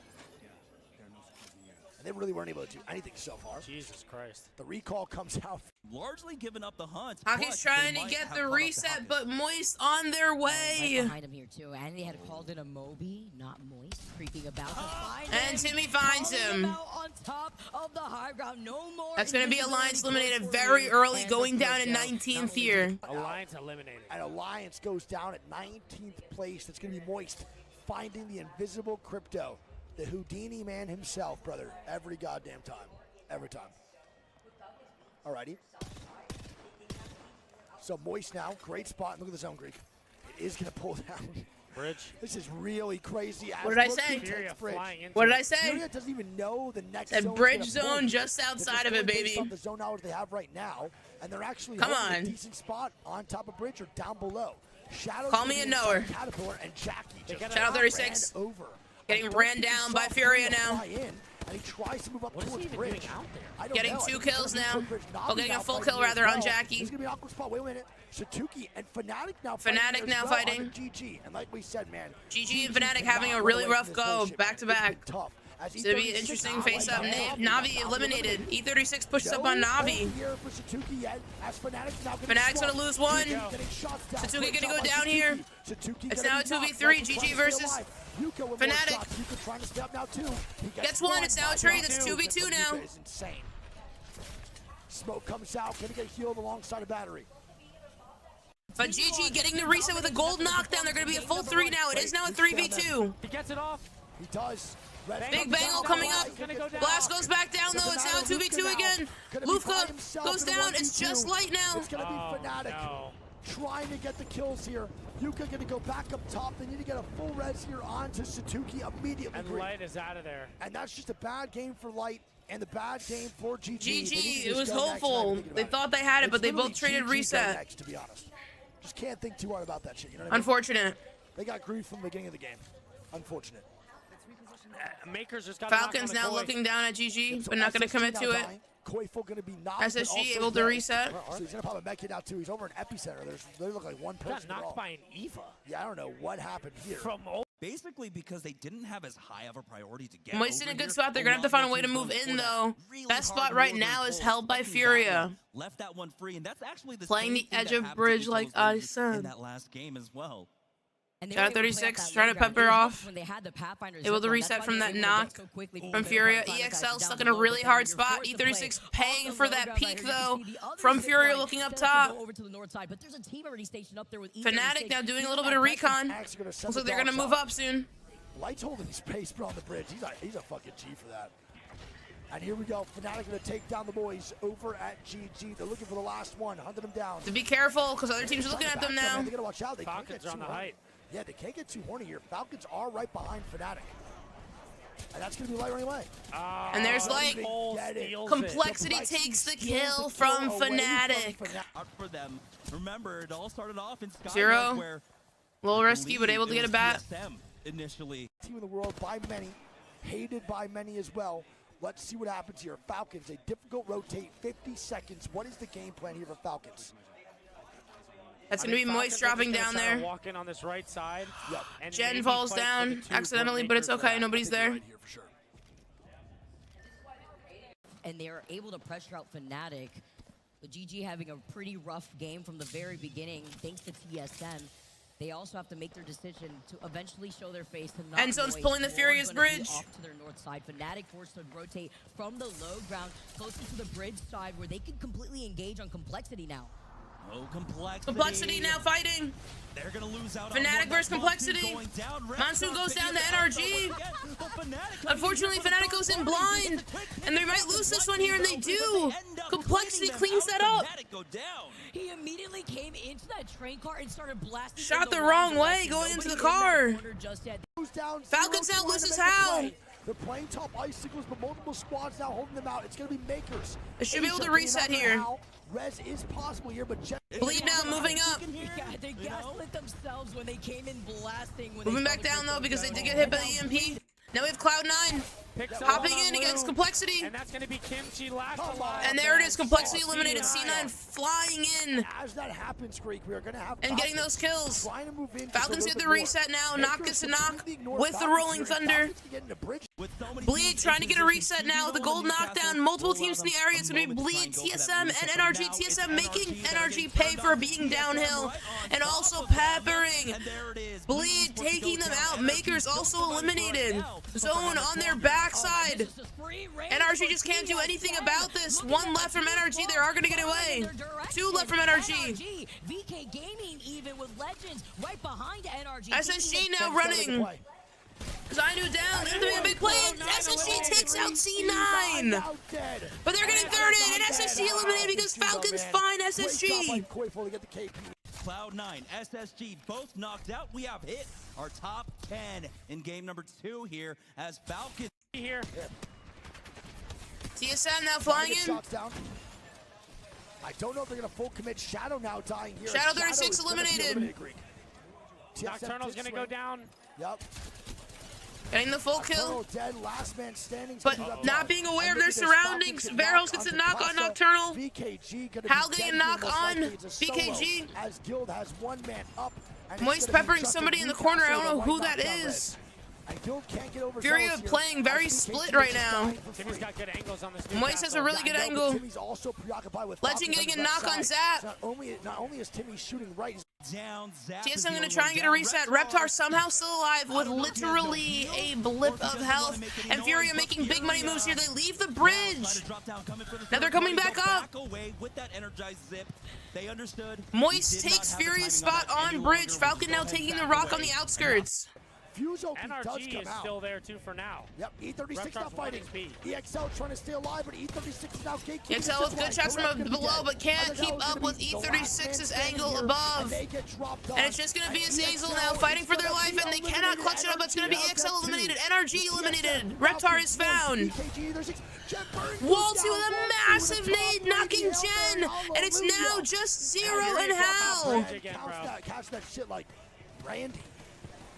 And They really weren't able to do anything so far. Jesus Christ. The recall comes out. Largely giving up the hunt. Hockey's trying to get the reset, but Moist on their Right way. behind him here too, and they had called in a Moby, not Moist, creeping about to find And him. Timmy finds Calling him. out on top of the high ground. No more. That's going to be invisibility Alliance eliminated close very for early, and going the down in touchdown. 19th here. Alliance eliminated. And Alliance goes down at 19th place. That's going to be Moist finding the invisible crypto. The Houdini man himself, brother. Every goddamn time. Every time. Alrighty. So Moist now. Great spot. Look at the zone, Greek. It is going to pull down. Bridge. This is really crazy. What did I say? Furia flying into What did it. I say? Furia doesn't even know the next That zone's bridge gonna zone pull. just They're outside of it, going based baby. off the zone hours they have right now, and they're actually Come holding on. a decent spot on top of bridge or down below. Shadow's Call gonna me be a inside knower. Caterpillar and Jackie just Shadow 36. ran over. Getting And ran Doki down by saw Furia Furia now. fly in, and he tries to move up What is he towards even bridge. doing out there? I don't Getting know. I 2 think it's kills gonna be now. quick bridge. Oh, Navi getting a now full fighting kill here rather as on well. Jackie. This is gonna be an awkward spot. Wait a minute. Satuki and Fnatic now fighting Fnatic here as now well fighting. on the GG. And like we said, man, GG and Fnatic cannot having a run really away from rough this go, bullshit, back man. to It's gonna back. be tough. As It's going to be an E36 interesting out face-up. right now. Navi eliminated. E36 pushes up on No Navi. hope here for Satuki yet, as Fnatic's now getting Fnatic's gonna swamped. lose one. GG getting shots down. Satuki Great gonna shot go by down Satuki. here. Satuki It's gonna now a be knocked. 2v3. Like, he's GG trying to stay versus alive. Yuka with more Fnatic. shots. Yuka trying to stay up now too. He Gets one. It's now a by trade. Yuka. It's 2v2 now. Yuka is insane. Smoke comes out. Gonna get healed alongside a battery. But GG getting the reset with a gold knockdown. They're going to be a full 3 now. It is now a 3v2. He gets it off. He does. Red Big comes Bangle out. coming up. He's gonna go down. Blast goes back down though. It's now a 2v2 again. Lufka goes down. It's just light now. It's gonna be Fnatic No. trying to get the kills here. Yuka gonna go back up top. They need to get a full res here onto Satuki immediately. And Light is out of there. And that's just a bad game for Light and a bad game for GG. They need to GG. It just was go next, hopeful. not even thinking They about thought they had it, but It's they literally both traded GG go reset. next, to be honest. Just can't think too hard about that shit. You know what I mean? Unfortunate. They got grief from the beginning of the game. Unfortunate. Makers just got Falcons now looking down at GG, but not going to commit to it. Koifo gonna be knocked, but SSG also able to dead. reset. So he's gonna pop a mech kit out too. He's over in epicenter. They look like one Got person. knocked by an Eva. Yeah, I don't know what happened here. From Basically because they didn't have as high of a priority to get Moist in over a good here. spot. They're going to have to find a way to move in, though. That spot right now is held by Furia. Left that one free, and that's actually the Playing same the thing edge that of happened to bridge each of like those I ladies said. in that last game as well. And they Shout were out able to play 36, that trying to low ground. pepper It off. helped when they had the Pathfinder Able to zip line. reset That's from why that they were able to knock get so quickly from their Furia. front line EXL guys stuck down in a below, really but hard you're spot. forced to E36 play paying off the for low that ground right peak, here. You can though, see the other from zip Furia line looking up starts to top. go over to the north side, but there's a team already stationed up there with Fnatic now doing a little bit of Fnatic recon. actually gonna send Looks like the they're going to dogs move out. up soon. Light's holding space, but on the bridge, he's a fucking G for that. And here we go. Fnatic gonna take down the boys over at GG. They're looking for the last one, hunting them down. To be careful, because other teams are looking at them now. They gotta watch out. They can't Falcons get are on too the horny. height. Yeah, they can't get too horny here. Falcons are right behind Fnatic. And that's gonna be Light running away. And there's Oh, like they get it. steals complexity Complexity takes the steals kill the from kill away Fnatic. from Fnatic. Out for them. Remember, it all started off in Skyward, 0. where Little risky, but believe able to it get a was bat. TSM initially. Team in the world by many, hated by many as well. Let's see what happens here. Falcons, a difficult rotate, 50 seconds. What is the game plan here for Falcons? That's going to be Moist dropping down there. Walk in on this right side. Yep. And Jen maybe falls fight for down the 2 accidentally, point but it's maker for okay. that. Nobody's there. Right here for sure. And they are able to pressure out Fnatic. The GG having a pretty rough game from the very beginning, thanks to TSM. They also have to make their decision to eventually show their face to not Endzone's Moist. pulling the More Furious gonna be bridge. Off to their north side. Fnatic forced to rotate from the low ground closer to the bridge side where they can completely engage on complexity now. Oh, complexity. Complexity now fighting. They're gonna lose out. Fnatic on one. versus That's Complexity. Monsoon going down. Red Monsoon Sox goes down picking to it up. NRG. Don't forget, but Fnatic Unfortunately, Fnatic goes in blind, and they might lose this one here, and they do. Complexity cleans that up. Fnatic go down. He immediately came into that train car and started blasting. Shot in the wrong wrong way direction. going into the Nobody in that car. corner just yet. Goes down, Falcons 0-2 now to loses make the how? play. They're playing top icicles, but multiple squads now holding them out. It's going to be Makers. They should be able to Asia reset being out here. now. Res is possible here, but Jet Bleed now, moving up. Yeah, they gaslit themselves when they came in blasting. When Moving they back saw the down, though, crypto because they go. did get hit by the EMP. Now we have Cloud9. Picks up Hopping one on in Lou, against Complexity. And that's going to be Kimchi last alive. And there it is, Complexity Oh, eliminated. C9. C9 flying in As that happens, Greek, we are going to have and getting those kills. trying to move in. Falcons get the reset now. Knock gets a knock with the Rolling Thunder. Bleed trying to get a reset now. The gold knockdown. Multiple teams in the area. It's going to be Bleed, TSM, and NRG. TSM making NRG pay for being downhill and also peppering. Bleed taking them out. Makers also eliminated. Zone on their backside. NRG just can't do anything about this. One left from NRG. They are going to get away. Two left from NRG. VK Gaming even with Legends right behind NRG. SSG now running. Because I knew down, they're doing a big play, and SSG takes out C9. But they're getting third in, and SSG eliminated because Falcons find SSG. Cloud9, SSG, both knocked out. We have hit our top 10 in game number 2 here as Falcons. Here. TSM now flying in. I don't know if they're going to full commit. Shadow now dying here. Shadow 36 eliminated. Nocturnal's going to go down. Yep. Getting the full kill. Dead, last man standing. But not being aware of their surroundings. Varros gets a knock on Nocturnal. Hal getting a knock on VKG. As Guild has one man up. Moist peppering somebody in the corner. I don't know who that is. Furia playing very split right now. Timmy's got good angles on this. Moist has a really good angle. Legend getting a knock on Zap. Not only is Timmy shooting right. TSM gonna try and get a reset. Reptar somehow still alive with literally a blip of health. And Furia making big money moves here. They leave the bridge. Now they're coming back up. Moist takes Furia's spot on bridge. Falcon now taking the rock on the outskirts. NRG is still there too for now. Yep, E36 now fighting. EXL trying to stay alive, but E36 is now gatekeeping. EXL with good shots from below, but can't keep up with E36's angle above. And it's just going to be Azazel now fighting for their life, and they cannot clutch it up. It's going to be EXL eliminated. NRG eliminated. Reptar is found. Waltzy with a massive nade knocking Jen, and it's now just Zero and Hal. Catch that shit like Randy.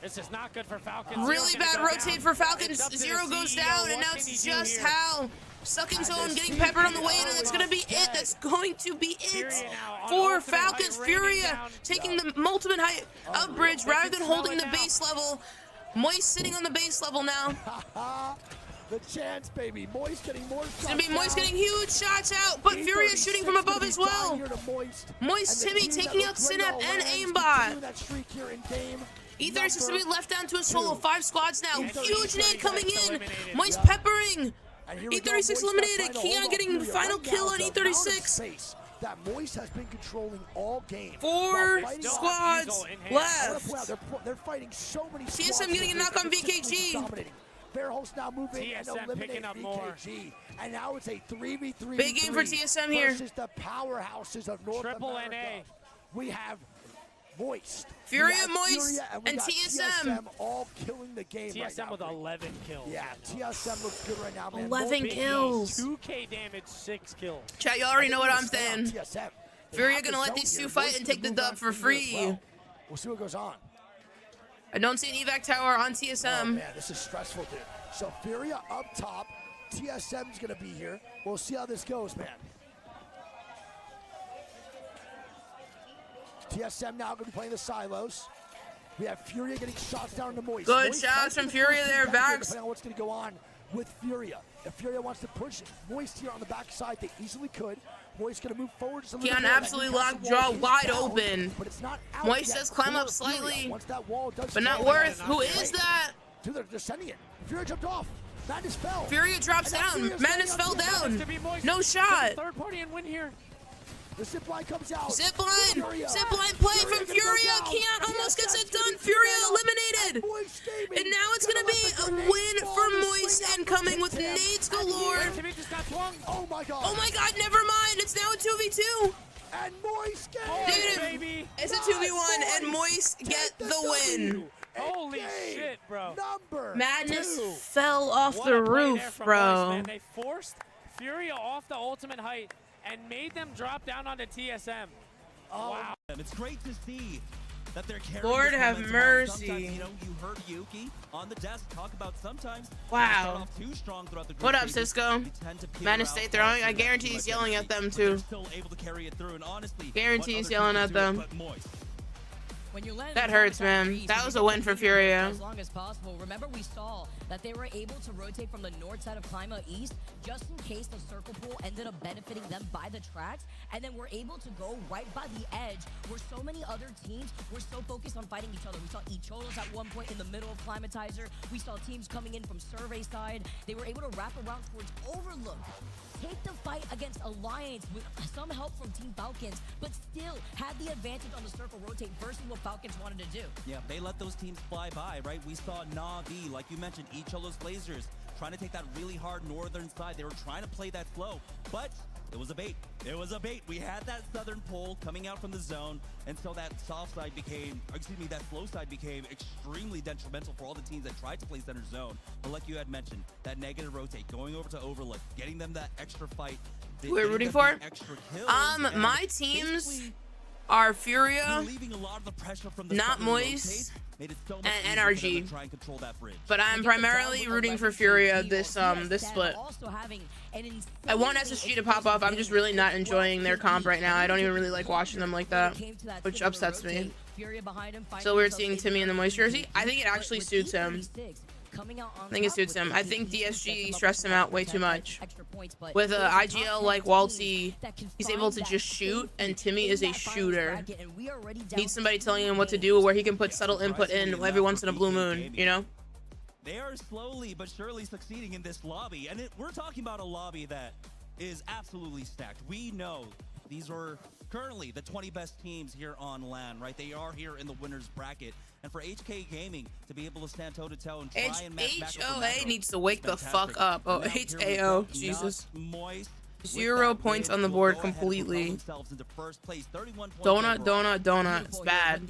This is not good for Falcons. Really bad rotate for Falcons. Zero goes down, and now it's just Hal. Stuck in zone, getting peppered on the way in, and that's going to be it. That's going to be it for Falcons. Furia taking the ultimate height of bridge rather than holding the base level. Moist sitting on the base level now. The chance, baby. Moist getting more shots. It's going to be Moist getting huge shots out, but Furia shooting from above as well. Moist Timmy taking out Synap and Aimbot. E36 is going to be left down to a solo. 5 squads now. Huge nade coming in. Moist peppering. E36 eliminated. Keon getting the final kill on E36. That Moist has been controlling all game. 4 squads left. They're fighting so many TSM getting a knock on VKG. Bearhost now moving and TSM eliminate picking up VKG. more. And now it's a 3v3. Big game for TSM here. Versus the powerhouses of North Triple America. NA. We have Moist. Furia, Moist, and TSM. All killing the game TSM right now. with 11 kills. Yeah, TSM looks good right now, man. 11 kills. 2K damage, 6 kills. Chat, you already know what I'm saying. TSM. Furia gonna let these two fight and take the dub for free. We'll see what goes on. I don't see an evac tower on Oh, TSM. man, this is stressful, dude. So Furia up top. TSM's gonna be here. We'll see how this goes, man. TSM now going to be playing the silos. We have Furia getting shots down to Moist. Good Moist shots from Furia there, Vax. Depending on what's going to go on with Furia. If Furia wants to push Moist here on the backside, they easily could. Moist going to move forward just a little Keon bit. absolutely locked jaw wide open. But it's not out Moist yet does climb for up slightly, Furia. Once that wall does but not fall, worth. Who is that? Dude, they're sending it. Furia jumped off. Madness fell. Furia drops down. Madness fell down. No shot. Third party and win here. The zipline comes out. Zipline play from Furia. Keon almost gets it done. Furia eliminated. And now it's going to be a win for Moist and coming with nades galore. Oh my god. Oh my god, never mind. It's now a 2v2. And Moist Dude, it's a 2v1 and Moist get the win. Holy shit, bro. Madness fell off the roof, bro. Moist, they forced Furia off the ultimate height and made them drop down onto TSM. Oh, wow. It's great to see that they're carrying. Lord this have momentum on. mercy. Sometimes, you know, you heard Yuki on the desk talk about sometimes. Wow. Too strong throughout the group What up, stages. Cisco? You tend to peter Madness out State throwing. I too guarantee much he's yelling energy, at them but they're too. still able to carry it through. And honestly, Guarantee what he's other yelling team at could do it them. but Moist? When you land That in hurts, contact man. threes, That you was need a to win for continue Furia. as long as possible. Remember, we saw that they were able to rotate from the north side of Klima East just in case the circle pool ended up benefiting them by the tracks, and then we're able to go right by the edge where so many other teams were so focused on fighting each other. We saw Icholos at one point in the middle of Climatizer. We saw teams coming in from Survey side. They were able to wrap around towards Overlook, take the fight against Alliance with some help from Team Falcons, but still had the advantage on the circle rotate versus what Falcons wanted to do. Yeah, they let those teams fly by, right? We saw Na'Vi, like you mentioned, Icholos Blazers, trying to take that really hard northern side. They were trying to play that slow, but it was a bait. It was a bait. We had that southern pull coming out from the zone, and so that soft side became, excuse me, that slow side became extremely detrimental for all the teams that tried to play center zone. But like you had mentioned, that negative rotate, going over to Overlook, getting them that extra fight. Who we're rooting for? My teams are Furia, not Moist, and NRG. But I'm primarily rooting for Furia this split. I want SSG to pop off. I'm just really not enjoying their comp right now. I don't even really like watching them like that, which upsets me. So weird seeing Timmy in the Moist jersey. I think it actually suits him. I think it suits him. I think DSG stressed him out way too much. With IGL like Waltzy, he's able to just shoot, and Timmy is a shooter. Needs somebody telling him what to do, where he can put subtle input in every once in a blue moon, you know? They are slowly but surely succeeding in this lobby, and we're talking about a lobby that is absolutely stacked. We know these are currently the 20 best teams here on LAN, right? They are here in the winner's bracket. And for HK Gaming to be able to stand toe-to-toe and try and match HOA needs to wake the fuck up. Oh, HAO, Jesus. Moist. 0 points on the board completely. Donut. It's bad.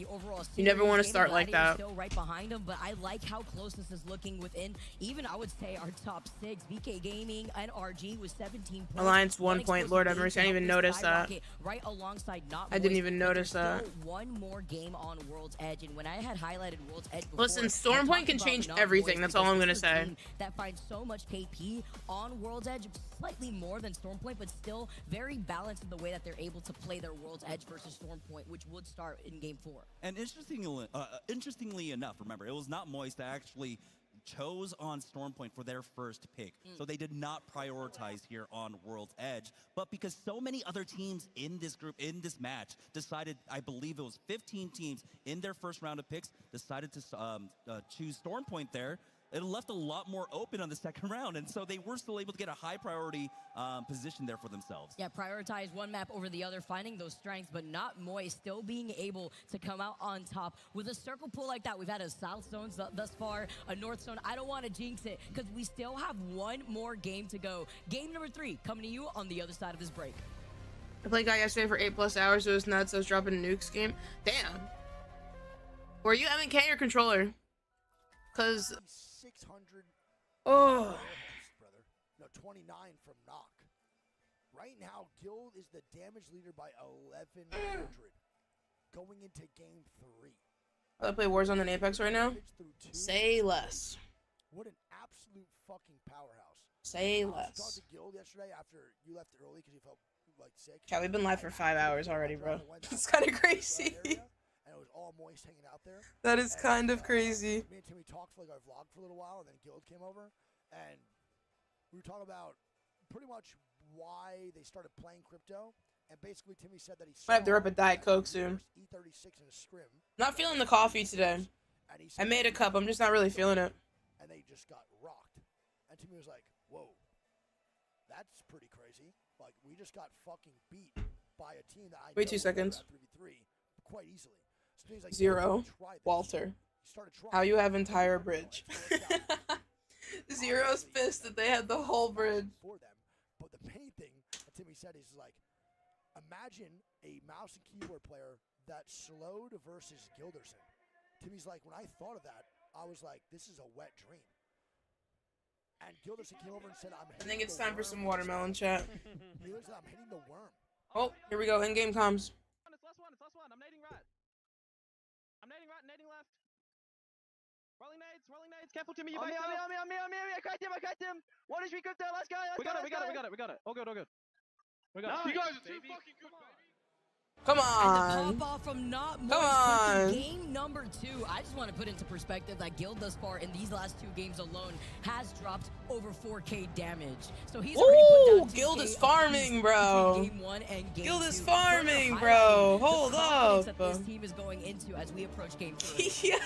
You never want to start like that. Still right behind him, but I like how close this is looking within, even I would say, our top 6. VK Gaming and RG with 17 points. Alliance 1 point. Lord have mercy. I didn't even notice that. Right alongside not I didn't even notice that. One more game on World's Edge, and when I had highlighted World's Edge before, listen, Stormpoint can change everything. That's all I'm gonna say. That finds so much KP on World's Edge, slightly more than Stormpoint, but still very balanced in the way that they're able to play their World's Edge versus Stormpoint, which would start in Game 4. And interestingly enough, remember, it was not Moist that actually chose on Stormpoint for their first pick. So they did not prioritize here on World's Edge. But because so many other teams in this group, in this match, decided, I believe it was 15 teams in their first round of picks, decided to choose Stormpoint there, it left a lot more open on the second round, and so they were still able to get a high priority position there for themselves. Yeah, prioritize one map over the other, finding those strengths, but not Moist, still being able to come out on top. With a circle pull like that, we've had a South Zone thus far, a North Zone. I don't want to jinx it, because we still have one more game to go. Game number 3 coming to you on the other side of this break. I played guy yesterday for 8+ hours, so it was nuts. I was dropping a nukes game. Damn. Were you M&K or controller? Because... 600. Oh. Brother. No, 29 from Knock. Right now, Guild is the damage leader by 1100 going into game 3. I play Warzone and Apex right now. Say less. What an absolute fucking powerhouse. Say I less. talked to Guild yesterday after you left early because you felt like sick. Yeah, we've been live for 5 hours already, bro. It's kind of crazy. And it was all Moist hanging out there. That is kind of crazy. Me and Timmy talked for like our vlog for a little while, and then Guild came over, and we were talking about pretty much why they started playing crypto. And basically, Timmy said that he Might have to rip a Diet Coke soon. E36 in a scrim. Not feeling the coffee today. I made a cup. I'm just not really feeling it. And they just got rocked. And Timmy was like, "Whoa, that's pretty crazy. Like we just got fucking beat by a team that I wait 2 seconds. 3v3 quite easily." So he's like, 0 Walter. How you have entire bridge. Zero's pissed that they had the whole bridge. For them. But the main thing that Timmy said is like, imagine a mouse and keyboard player that slowed versus Gilderson. Timmy's like, when I thought of that, I was like, this is a wet dream. And Gilderson came over and said, I think it's time for some watermelon chat. He said, I'm hitting the worm. Oh, here we go. In-game comms. It's last one. I'm nading rat. nading left. Rolling nades. Careful, Timmy, you back up. On me. I cracked him. One is regroup there, let's go. We got it. All good. We got it. You guys are too fucking good, baby. Come And on. the pop-off from Not Come Moist on. game number 2. I just want to put into perspective that Guild thus far in these last 2 games alone has dropped over 4K damage. So he's already put down 2K Guild is farming, bro. Game 1 and game Guild is 2. farming, Further bro. highlighting Hold the confidence up. that this team is going into as we approach game 3. Yo.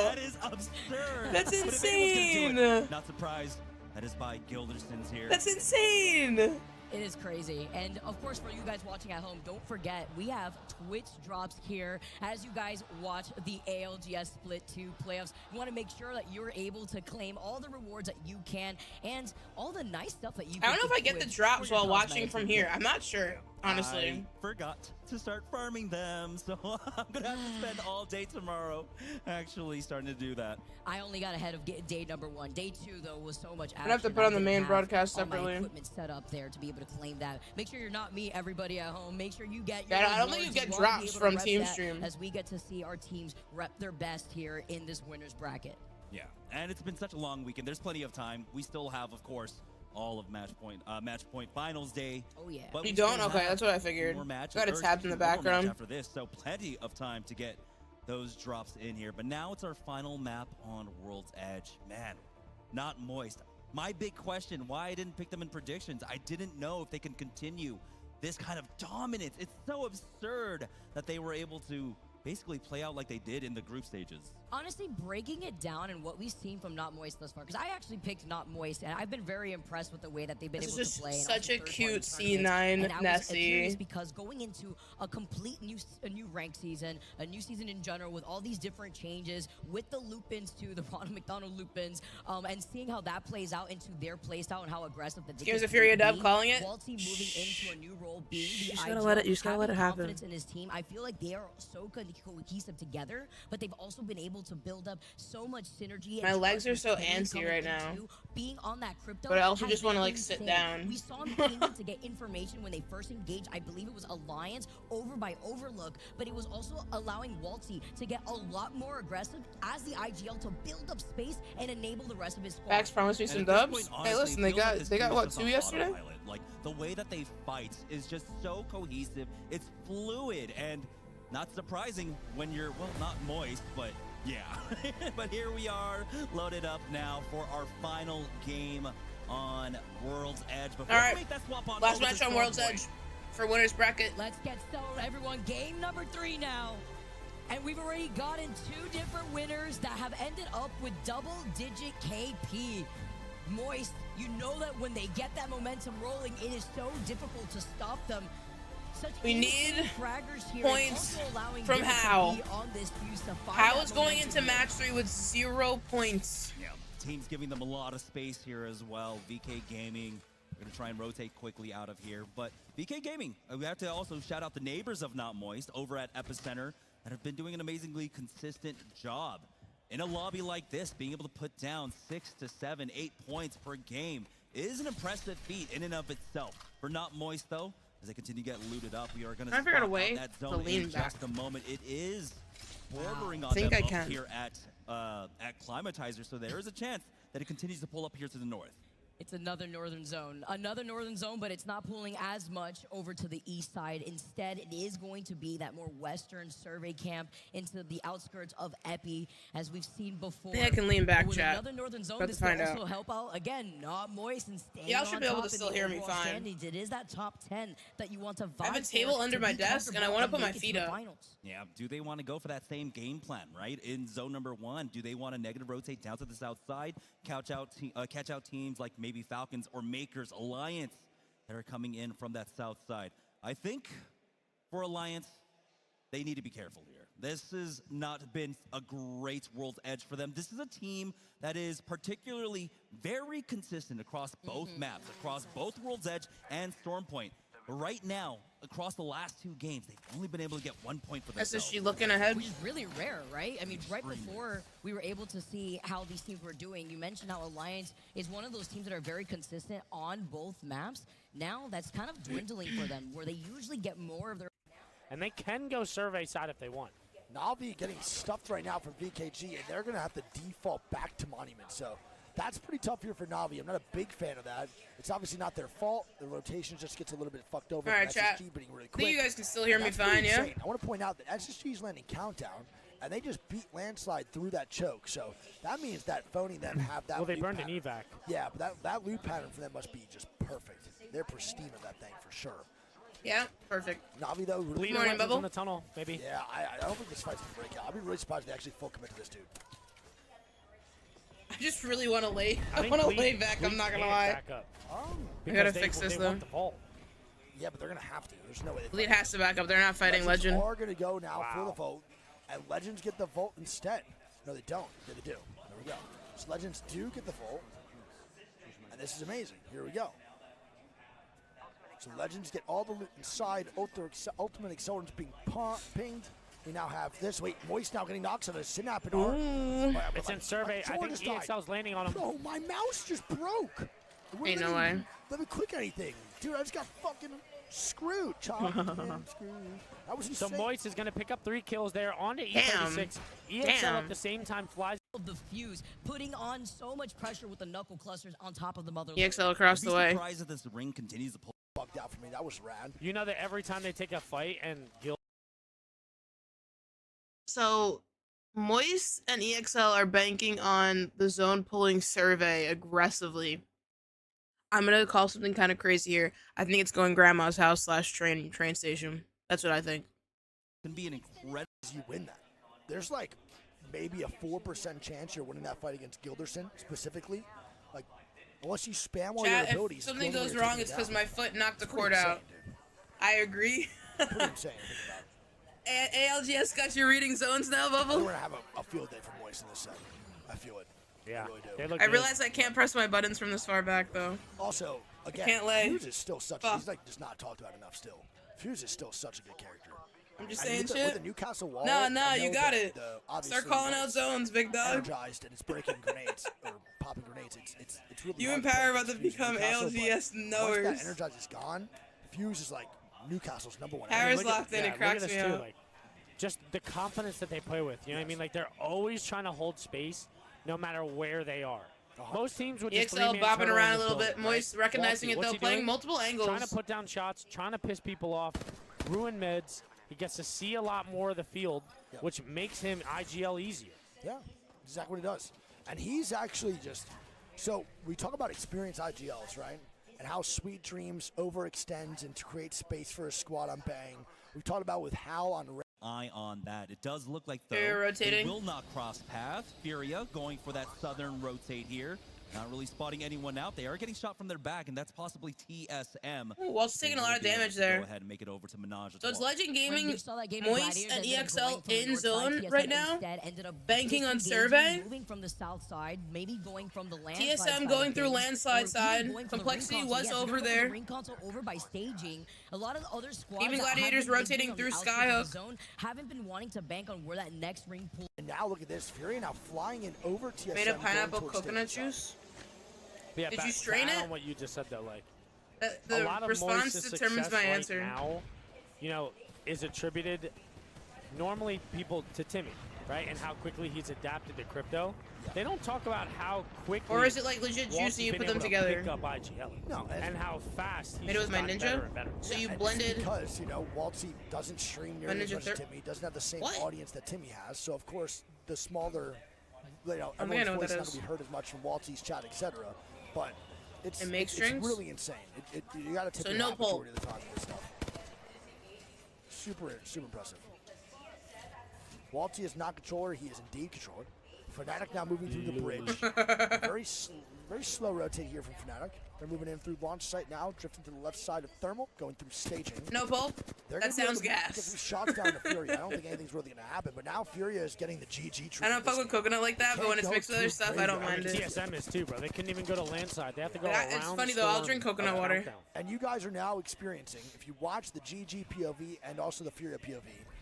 That is absurd. That's But if anyone's gonna do insane. it, not surprised. That is by Gilderson's here. That's insane. It is crazy. And of course, for you guys watching at home, don't forget, we have Twitch drops here as you guys watch the ALGS Split 2 playoffs. You want to make sure that you're able to claim all the rewards that you can and all the nice stuff that you can. I don't know if I get the drops while watching from here. I'm not sure, honestly. I forgot to start farming them, so I'm gonna have to spend all day tomorrow actually starting to do that. I only got ahead of day number 1. Day 2, though, was so much action. I'd have to put on the main broadcast all my separately. equipment set up there to be able to claim that. Make sure you're not me, everybody at home. Make sure you get your Yeah, I don't think you rewards. get wanna be drops able to from rep Team that Stream. as we get to see our teams rep their best here in this winner's bracket. Yeah, and it's been such a long weekend. There's plenty of time. We still have, of course, all of Match Point Finals Day. Oh yeah. But You we don't? still Okay, have that's what I figured. more matches, Got it or tabbed in the one more match background. after this, so plenty of time to get those drops in here. But now it's our final map on World's Edge. Man, Not Moist. My big question, why I didn't pick them in predictions. I didn't know if they can continue this kind of dominance. It's so absurd that they were able to basically play out like they did in the group stages. Honestly, breaking it down and what we've seen from Not Moist thus far, because I actually picked Not Moist, and I've been very impressed with the way that they've been This able is to play. and such also a third-party cute tournaments. C9 And I was Nessie. curious because going into a complete a new ranked season, a new season in general, with all these different changes, with the Lupins too, the Ronald McDonald Lupins, and seeing how that plays out into their playstyle and how aggressive that they Here's can a Furia Dub be. calling it. Walty moving into a new role, being the You just gotta ideal, let it- you just gotta let having it happen. confidence in his team. I feel like they are so cohesive together, but they've also been able to build up so much synergy. My and legs trust are so with Kenny antsy coming right now. into being on that crypto. But I also has just wanna, been like, sit insane. down. We saw them able to get information when they first engaged. I believe it was Alliance over by Overlook, but it was also allowing Walty to get a lot more aggressive as the IGL to build up space and enable the rest of his squad. Max promised me And some at this dubs. point, Hey, honestly, listen, it they feels like got this they got team is what, just 2 on yesterday? autopilot. Like the way that they fight is just so cohesive. It's fluid and not surprising when you're, well, not moist, but yeah. But here we are, loaded up now for our final game on World's Edge. Before All right, we make that swap on last over match to on World's Stormpoint. Edge for winner's bracket. Let's get started, everyone. Game number 3 now. And we've already gotten 2 different winners that have ended up with double-digit KP. Moist, you know that when they get that momentum rolling, it is so difficult to stop them. Such We insane need fraggers here, points and also allowing from them to How. be on this fuse to find How that is going momentum into here. match 3 with 0 points. Yeah, team's giving them a lot of space here as well. VK Gaming, we're gonna try and rotate quickly out of here. But VK Gaming, we have to also shout out the neighbors of Not Moist over at Epicenter that have been doing an amazingly consistent job. In a lobby like this, being able to put down 6 to 7, 8 points per game is an impressive feat in and of itself. For Not Moist though, as they continue to get looted up, we are gonna I figured a spot way out that to zone lean in back. just a moment. It is bordering on Think them I up can. here at Climatizer, so there is a chance that it continues to pull up here to the north. It's another northern zone, but it's not pulling as much over to the east side. Instead, it is going to be that more western survey camp into the outskirts of Epi, as we've seen before. I think I can lean back, But with chat. another northern zone, About to this can find also out. help out. Again, Not Moist and staying Y'all should on be able top to in still the hear me overall fine. standings. It is that top 10 that you want to vie I have a for table to under be my desk, and I comfortable wanna put make my it to feet the up. finals. Yeah, do they want to go for that same game plan, right? In zone number 1, do they want to negative rotate down to the south side, catch out teams like maybe Falcons or Makers Alliance that are coming in from that south side? I think for Alliance, they need to be careful here. This has not been a great World's Edge for them. This is a team that is particularly very consistent across both maps, across both World's Edge and Stormpoint. But right now, across the last 2 games, they've only been able to get 1 point for themselves. SSG looking ahead. Which is really rare, right? I mean, right Extremely. before we were able to see how these teams were doing, you mentioned how Alliance is one of those teams that are very consistent on both maps. Now that's kind of dwindling for them, where they usually get more of their... And they can go survey side if they want. Navi getting stuffed right now from VKG, and they're going to have to default back to Monument. So that's pretty tough here for Navi. I'm not a big fan of that. It's obviously not their fault. The rotation just gets a little bit fucked over. All right, chat. Being really quick. I think you guys can still hear me fine, yeah? I want to point out that SSG's landing countdown, and they just beat Landslide through that choke. So that means that Phony then have that. Well, they loop burned pattern. an evac. Yeah, but that loop pattern for them must be just perfect. They're pristine of that thing for sure. Yeah, perfect. Navi though, really Bleeding Legends in the tunnel, maybe. Yeah, I don't think this fight's gonna break out. I'd be really surprised if they actually full commit to this dude. I just really want to lay. I want to lay back. I'm not gonna lie. I gotta fix this though. Yeah, but they're gonna have to. There's no way. Bleed has to back up. They're not fighting Legend. Are gonna go now for the Volt, and Legends get the Volt instead. No, they don't. Yeah, they do. There we go. So Legends do get the Volt, and this is amazing. Here we go. So Legends get all the loot inside. Ultimate Accelerants being pinged. We now have this. Wait, Moist now getting knocked on a Synap and R. It's in survey. I think EXL's landing on him. Bro, my mouse just broke. Ain't no way. Let me click anything. Dude, I just got fucking screwed, Chop. That was insane. So Moist is going to pick up 3 kills there onto E36. EXL at the same time flies. The fuse, putting on so much pressure with the knuckle clusters on top of the mother. EXL across the way. Surprised that this ring continues to pull. Bugged out for me. That was rad. You know that every time they take a fight and Gil. So Moist and EXL are banking on the zone pulling survey aggressively. I'm gonna call something kind of crazy here. I think it's going Grandma's house / train station. That's what I think. Can be an incredible. You win that. There's like maybe a 4% chance you're winning that fight against Gilderson specifically. Like unless you spam all your abilities. If something goes wrong, it's because my foot knocked the cord out. Dude. I agree. Pretty insane. Think about it. ALGS got you reading zones now, Bubble? We're gonna have a field day for Moist in this set. I feel it. Yeah, I really do. look I realize I can't press my buttons from this far back, though. Also, again, can't lay. Fuse is still such. He's like just not talked about enough. Still, Fuse is still such a good character. I'm just And saying with shit. With the Newcastle wall. No, I you know got that it. Start calling out zones, big dog. Energized and it's breaking grenades or popping grenades. It's really. You hard and Power to about to become ALGS knowers. Once that Energize is gone, Fuse is like Newcastle's #1. Power's locked in. It cracks me up. Like, just the confidence that they play with. You know what I mean? Like they're always trying to hold space, no matter where they are. Most teams would just EXL bopping around a little bit. Moist recognizing it though, playing multiple angles. Trying to put down shots, trying to piss people off, ruin mids. He gets to see a lot more of the field, which makes him IGL easier. Yeah, exactly what he does. And he's actually just, so we talk about experienced IGLs, right? And how Sweet Dreams overextends and to create space for a squad on Bang. We've talked about with Hal on Eye on that. It does look like, though, rotating. they will not cross path. Furia going for that southern rotate here. Not really spotting anyone out. They are getting shot from their back, and that's possibly TSM. Ooh, Walt's taking a lot of damage there. Go ahead and make it over to Menage. So it's Legend Gaming, Moist, and EXL in zone right now, banking on survey. Moving from the south side, maybe going from the TSM going through landslide side. Complexity was over there. Ring console over by staging. A lot of the other squads. Even Gladiators rotating through Skyhook. Haven't been wanting to bank on where that next ring pool. And now look at this. Fury now flying in over TSM. Made a pineapple coconut juice. Yeah, did you strain it? On what you just said though, like the a lot of response Moist's determines my right answer. Now, you know, is attributed normally people to Timmy, right? And how quickly he's adapted to crypto. They don't talk about how quickly. Or is it like legit juice and you put them together? Pick up IGL. No, and how fast he's made it with my gotten ninja. better and better. So you and blended. Because you know Waltzy doesn't stream nearly as much as Timmy. Doesn't have the same audience that Timmy has. So of course the smaller, you know, everyone's voice is not going to be heard as much from Waltzy's chat, etc. But it's really insane. You got to tip so your no hat majority of the time with this stuff. Super impressive. Waltzy is not controller. He is indeed controller. Fnatic now moving through the bridge. Very slow rotate here from Fnatic. They're moving in through launch site now, drifting to the left side of Thermal, going through staging. No pull. That sounds gas. Get some shots down to Furia. I don't think anything's really going to happen, but now Furia is getting the GG treatment. I don't fuck with coconut like that, but when it's mixed with other stuff, I don't mind it. TSM is too, bro. They couldn't even go to land side. They have to go around. It's funny though. I'll drink coconut water. And you guys are now experiencing, if you watch the GG POV and also the Furia POV,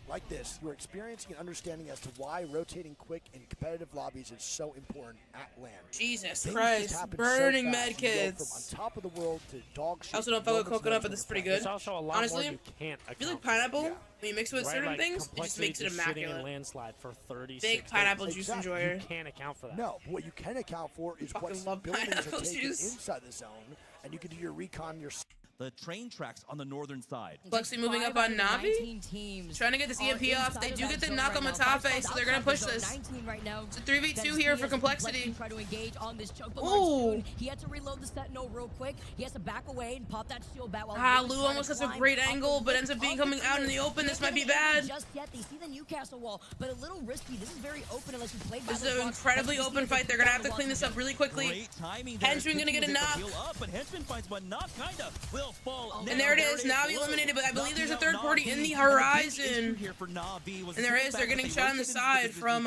like this, you're experiencing an understanding as to why rotating quick in competitive lobbies is so important at LAN. Jesus Things Christ, just happen burning so med fast. You go kids. from on top of the world to dog shit. I also don't fuck with coconut, but this is pretty good. There's also a lot Honestly, more you can't I feel like account for. pineapple, Yeah. when you mix it with Right, certain like things, it just complexity makes it just sitting in immaculate. landslide for 36 Big days. pineapple juice Exactly. enjoyer. You can't account for that. No, what you can account for is what Fucking love buildings are pineapple taken juice. inside the zone, and you can do your recon yourself. The train tracks on the northern side. Flexi moving up on Navi. Trying to get this EMP off. They do get the knock on Matafe, so they're going to push this. It's a 3v2 here for complexity. Try to engage on this choke, but Ooh. he had to reload the Sentinel real quick. He has to back away and pop that shield back. Lou almost has a great angle, but ends up being coming out in the open. This might be bad. Just yet, they see the Newcastle wall, but a little risky. This is very open unless you play. This is an incredibly open fight. They're going to have to clean this up really quickly. Great timing there. Henchman going to get a knock. But Henchman finds one knock, kinda. Will fall. And there it is, Navi eliminated, but I believe there's a third party in the horizon. And there is, they're getting shot on the side from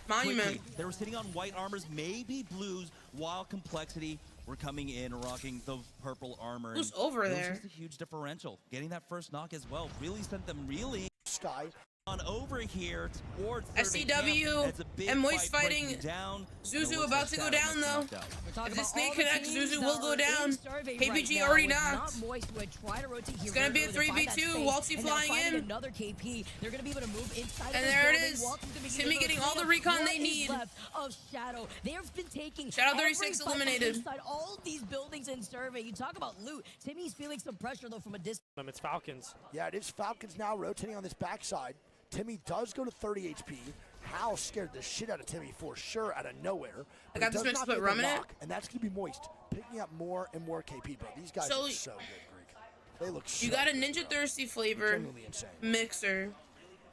Monument. They were sitting on white armors, maybe blues, while complexity were coming in, rocking the purple armor. Who's over It was there? just a huge differential. Getting that first knock as well really sent them really Sky. on over here towards SCW and Moist fighting. down. Zuzu about to go down though. If this snake connects, Zuzu will go down. KPG already knocked. It's gonna be a 3v2. Waltzy flying in. Another KP. They're gonna be able to move inside. And there it is. Timmy getting all the recon they need. Of Shadow. They have been taking Shadow 36 eliminated. Inside all these buildings in survey. You talk about loot. Timmy's feeling some pressure though from a distance. It's Falcons. Yeah, it is Falcons now rotating on this backside. Timmy does go to 30 HP. Hal scared the shit out of Timmy for sure out of nowhere. I got this man man to put rum in it. And that's going to be Moist, picking up more and more KP, bro. These guys So look so good, Greek. They look so You got a Ninja Thirsty flavor genuinely insane. mixer.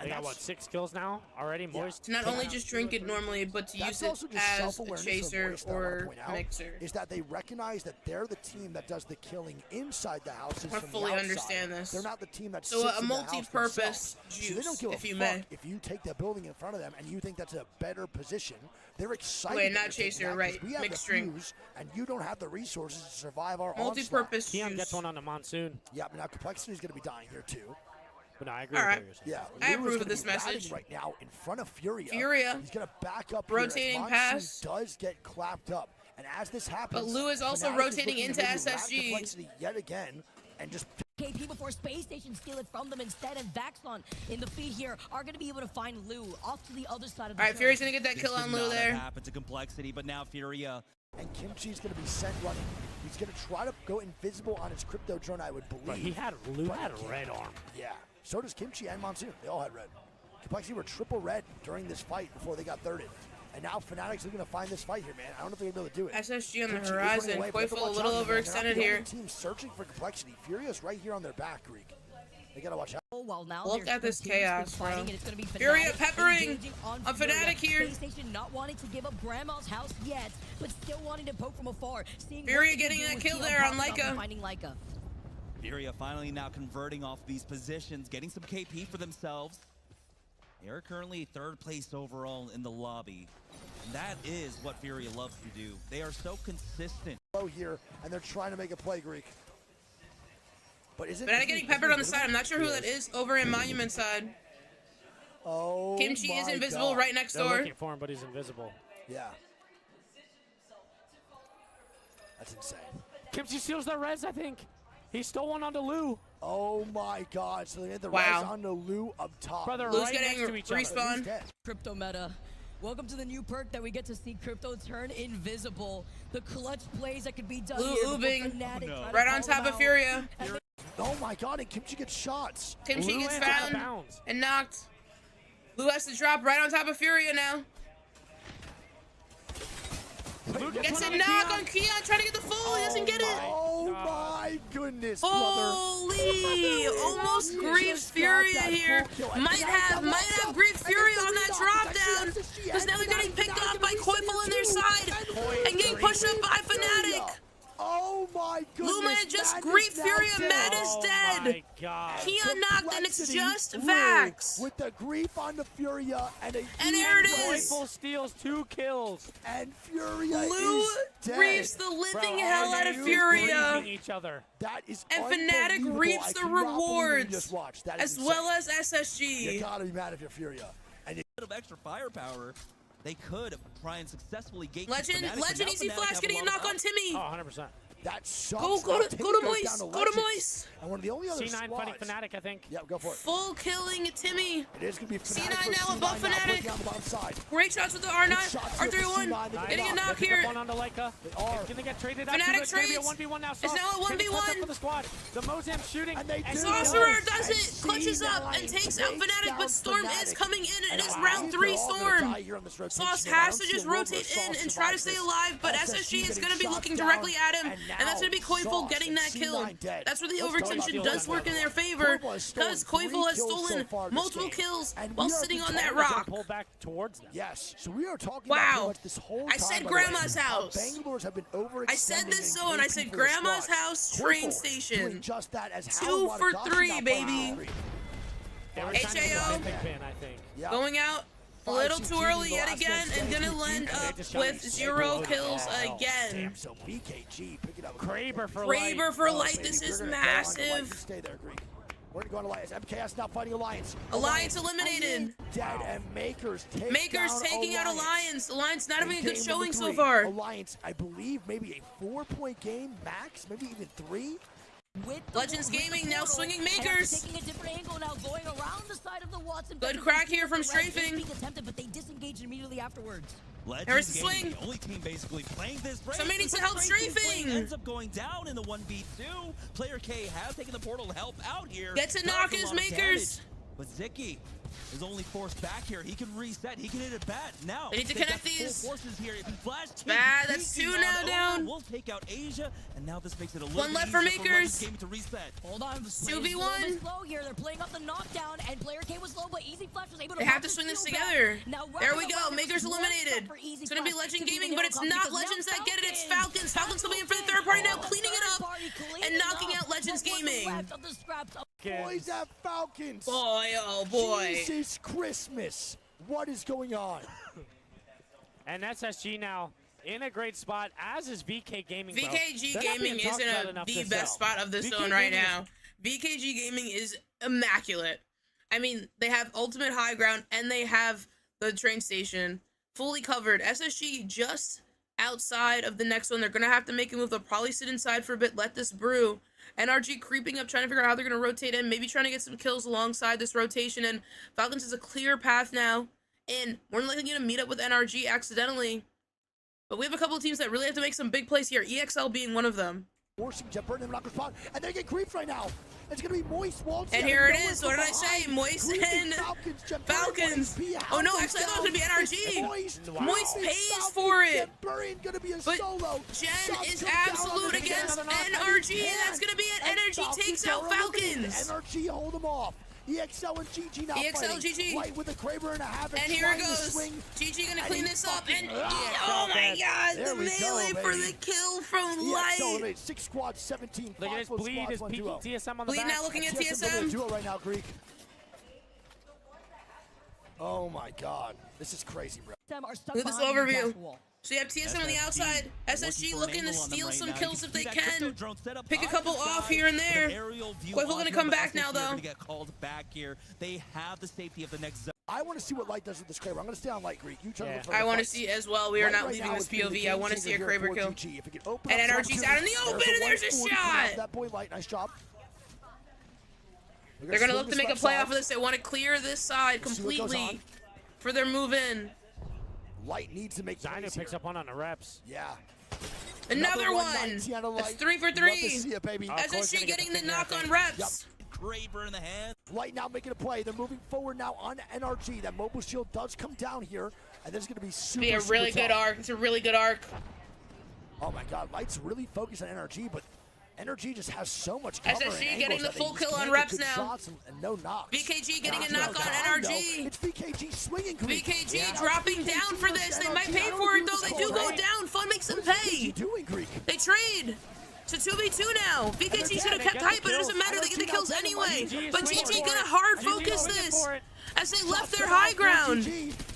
I got, what, 6 kills now already? Moist? To not only just drink it normally, but to use That's it also just as a self-awareness for chaser Moist that I wanna or point out, mixer. is that they recognize that they're the team that does the killing inside the houses. I from fully the outside. understand this. They're not the team that So sits a in the house multi-purpose themselves. So they juice, don't give a if you fuck may. if you take the building in front of them and you think that's a better position. They're excited. Wait, that not you're taking chaser, that 'cause right. We have Mixed the drink. fuse, and you don't have the resources to survive our Multi-purpose onslaught. Keon gets one on the Monsoon. Yeah, but now Complexity's going to be dying here too. But no, I agree All with right. what you're saying. Yeah, I Lou is approve of gonna this be batting message. right now in front of Furia. Furia. He's going to back up Rotating here as pass. Monsoon does get clapped up. And as this happens, But Lou is also Fnatic rotating looking into to really rat SSG. Complexity yet again and just KP before Space Station steal it from them instead, and Vaxon in the feed here are going to be able to find Lou off to the other side of the All right, field. Fury's gonna get that This kill did on not Lou have there. happened to complexity, but now Furia. and Kimchi's going to be sent running. He's going to try to go invisible on his crypto drone, I would believe. But Lou had a red arm. Yeah. So does Kimchi and Monsoon. They all had red. Complexity were triple red during this fight before they got thirded. And now Fnatic's looking to find this fight here, man. I don't know if they're going to be able to do it. SSG on the Kimchi is horizon. running away, but they have to Koifel a watch little out for them, man. overextended They're not the here. only team searching for Complexity. Furious right here on their back, Greek. They got to watch out. While now Look there's at this two teams chaos, fighting, bro. and it's gonna be Furia Fnatic peppering engaging on a Furia. Fnatic here. Space Station not wanting to give up Grandma's house yet, but still wanting to poke from afar. Seeing what Furia they can getting do that with kill Keon there on popping up and Leica. Finding Leica. Furia finally now converting off these positions, getting some KP for themselves. They are currently third place overall in the lobby. And that is what Furia loves to do. They are so consistent. Low here, and they're trying to make a play, Greek. But isn't But I'm getting peppered on the side. I'm not sure who that is over in Monument side. Oh, Kimchi is my invisible God. right next They're door. looking for him, but he's invisible. Yeah. That's insane. Kimchi steals the res, I think. He stole one onto Lou. Oh my God! So they had the Wow. res on the Lou up top. Brother, Lou's right getting next to each other. respawn. He's dead. Crypto meta. Welcome to the new perk that we get to see Crypto turn invisible. The clutch plays that could be done Lou here before oobing. Fnatic try to Right on call top them of out. Furia. Oh my God! And Kimchi gets shots. Kimchi Lou gets lands out of found bounds. and knocked. Lou has to drop right on top of Furia now. Lou Gets one a knock on Keon, trying to get the full. He doesn't get it. Oh my goodness, brother! Holy! Almost Grief's Furia here. Might have Grief Furia on that drop down. Because now they're getting picked off by Koifel on their side and getting pushed up by Fnatic. Oh my goodness! Luma just Mad is Grief now Furia. dead. Mad is Oh dead. my God. Keon knocked and Intensity just Lou Vax. with the grief on the Furia and a And there it is. Joyful steals 2 kills. And Furia Lou is dead. reaps the living Bro, hell out of RNU Furia. griefing each other. That is And Fnatic unbelievable. reaps I the cannot believe what you rewards, just watched. That is as well insane. as SSG. You gotta be mad if you're Furia. And you Of extra firepower, they could try and successfully gate Legend Easy Flash getting a knock on Timmy. Oh, 100%. that sucks. Go Now to Timmy go to goes Moist. down Go to Legends. Moist. And one of the only other C9 fighting squads. Fnatic, I think. Yeah, go for it. Full killing Timmy. It is gonna be Fnatic C9 versus now above C9 now, Fnatic. breaking on the bottom side. Great shots with the R9. Good shots here for R31 C9. getting a They knock They pick here. up one onto Leica. They are. It's gonna get traded out. Fnatic It's gonna be a trades. 1v1 now. It's now a Timmy cuts 1v1. up for the squad. The Mozam shooting. And they do. Sorcerer does And it, clutches up, and C9 takes out Fnatic, down but Storm is Fnatic. coming in. It And is I round think 3 they're all gonna Storm. die here on this rotation, Sauce and I has don't to see just a world where rotate in Sauce and try to survives stay this. alive, but SSG SSG is getting going to be shot looking down, directly at him, and and that's going to be now Koiful Sauce getting and that kill. C9 dead. That's where the Let's talk overextension about does the work in their Koiful favor, has stolen because 3 Koiful has kills so stolen far this multiple game. kills And while we are sitting on that controlling rock. Pull back towards them. Yes, so we are talking Wow. about pretty much this whole I time, said by the way, Grandma's how house. Bangalores have been overextending I said this and zone. I said gating for their Grandma's squads. house, train Koiful station. doing just that as 2 Howard for Wadagashi 3, now baby. playing three. They were trying to get HAO. the big pin, I think. Yeah. Going out a 5 little CG too in early the yet last again, man's and game. gonna land They up just got with these 0 loaded. kills Oh, again. Damn, so BKG picking up. Kraber for light. Kraber for Oh, light. baby, This we're is gonna go on to Light. You massive. stay there, Greek. We're gonna go on Alliance. MKS now fighting Alliance. Alliance eliminated. Dead and Makers take Makers down taking out Alliance. Alliance not having a In good game showing number so 3, far. Alliance, I believe, maybe a 4-point game max, maybe even 3. With the Legends with the Gaming now portal, swinging and after Makers. taking a different angle now, going around the side of the Watson. Good Beckers, crack they here from see the red strafing. being attempted, but they disengage immediately afterwards. Here's the Gaming, swing. the only team basically playing this race. Somebody needs to This help Strafing strafing. play ends up going down in the 1v2. Player K has taken the portal to help out here. Gets a Does knock a his lot of Makers. damage, but Zicky is only forced back here. He can reset. He can hit it bad. Now They need to they've connect got full these. forces here. If he flashed Bad, that's 2 now down. We'll take out Asia, and now this makes it a little One bit left for easier Makers. Legends Gaming to reset. Hold on, 2v1. slow here. They're playing up the knockdown, and player K was low, but Easy Flash was able to. They have pop to the swing this steal back. together. Now, There we wrapping go. up, it was Makers one eliminated. stop for Easy It's gonna be Flash Legend to Gaming, the but it's outcome not because now Legends that get it. It's Falcons. Falcons. Falcons coming in for the Falcons third party now, the cleaning it third up party cleaning and it knocking up. out Legends What was Gaming. left of the scraps of Boys at Falcons. Boy, oh boy. Jesus Christmas. What is going on? And SSG now in a great spot, as is VK Gaming. bro. VKG They're not Gaming being is talked in about enough the this best zone. spot of this VK zone right Gaming is- now. VKG Gaming is immaculate. I mean, they have ultimate high ground and they have the train station fully covered. SSG just outside of the next one. They're going to have to make a move. They'll probably sit inside for a bit, let this brew. NRG creeping up, trying to figure out how they're going to rotate in, maybe trying to get some kills alongside this rotation. And Falcons has a clear path now. And more than likely going to meet up with NRG accidentally. But we have a couple of teams that really have to make some big plays here. EXL being one of them. Forcing Jumper and knock spot, and they get creeped right now. It's gonna be Moist Waltz. And here it is. What did I say? Moist and Falcons. Oh no, actually I thought it was gonna be NRG. Moist pays for it. Gonna be a But solo. Jen is absolute against NRG, and that's gonna be it. NRG takes out Falcons. NRG hold them off. EXL and GG now EXL, fighting. GG. Light with a Kraber and a Havoc. And here it trying to goes. swing. GG gonna And clean he this up. And fucking- oh my god, There the we go, melee for baby. the kill from EXL Light. eliminated 6 squads, 17. Look at this Fox bleed. squads, Is 1 peeking duo. TSM on the Bleed back. now looking at TSM doing a TSM. duo right now, Greek. Oh my god. This is crazy, bro. Are stuck Look at this behind the overview. gas wall. So you have TSM on the outside. SSG looking to steal some kills if they can. Pick a couple off here and there. Koiful gonna come back now, though. Get called back here. They have the safety of the next zone. I want to see what Light does with this Kraber. I'm going to stay on Light, Greek. You try to look for I the want to fights. see as well. We are Light not right leaving now this is being the POV. I game want to see a changer here Kraber for kill. GG. If it can open And up some NRG's out in the opportunities, open, and there's a 140 coming off shot. That boy Light, nice job. They're gonna look to make a play off of this. They want to clear this side Let's see what goes completely on. for their move in. Light needs to make Dino plays picks here. up one on the reps. Yeah. Another one. 190 out of That's Light. 3 for Love to 3. see it, baby. Koif's SSG gonna get getting the the ping, I knock think. on reps. Kraber in the hand. Light now making a play. They're moving forward now on NRG. That mobile shield does come down here, and there's going to be super, Be a super really good tough. arc. It's a really good arc. Oh my God, Light's really focused on NRG, but NRG just has so much cover SSG and getting angles the that they full just kill can't on get reps good now. shots and no knocks. VKG getting a Knocked knock out on down, though. NRG. It's VKG swinging. Greek. VKG Yeah. dropping down for this. They might pay for it though. They do go down. Fun makes them What is VKG pay. doing, Greek? They trade. It's a 2v2 now. VKG should have kept tight, but it doesn't matter. They get the kills anyway. But GG gonna hard focus this as they left their high ground.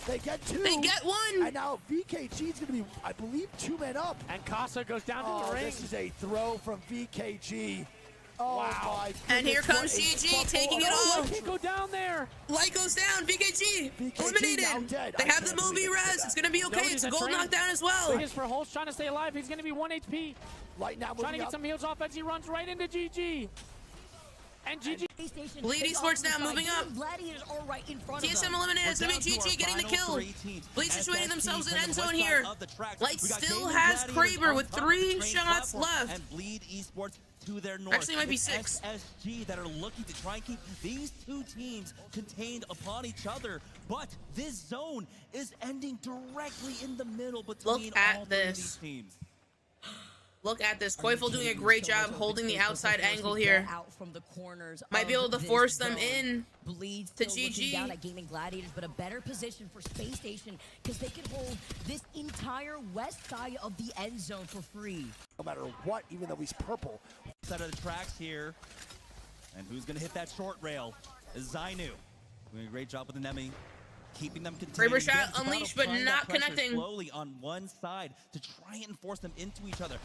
They get 2. They get 1. And now VKG is going to be, I believe, 2 men up. And Casa goes down to the ring. This is a throw from VKG. Oh wow. My goodness. And here comes GG taking it off. Can't go down there. Light goes down. VKG eliminated. They have the movie res. It's gonna be okay. It's a gold knockdown as well. Thing is for Holtz trying to stay alive. He's gonna be 1 HP. Light now trying to get some heals off as he runs right into GG. And GG. Bleed Esports now moving up. TSM eliminated. It's gonna be GG getting the kill. Bleed situating themselves in end zone here. Light still has Kraber with 3 shots left. And Bleed Esports to their north. Actually, it might be 6. SSG that are looking to try and keep these 2 teams contained upon each other, but this zone is ending directly in the middle between all 3 of these teams. Look at this. Koifel doing a great job holding the outside angle here. Might be able to force them in to GG. Down at Gaming Gladiators, but a better position for Space Station because they can hold this entire west side of the end zone for free. No matter what, even though he's purple. Set of the tracks here. And who's going to hit that short rail is Zainu. Doing a great job with the Nemi. Keeping them contained. Kraber shot unleashed, but not connecting. Slowly on one side to try and force them into each other.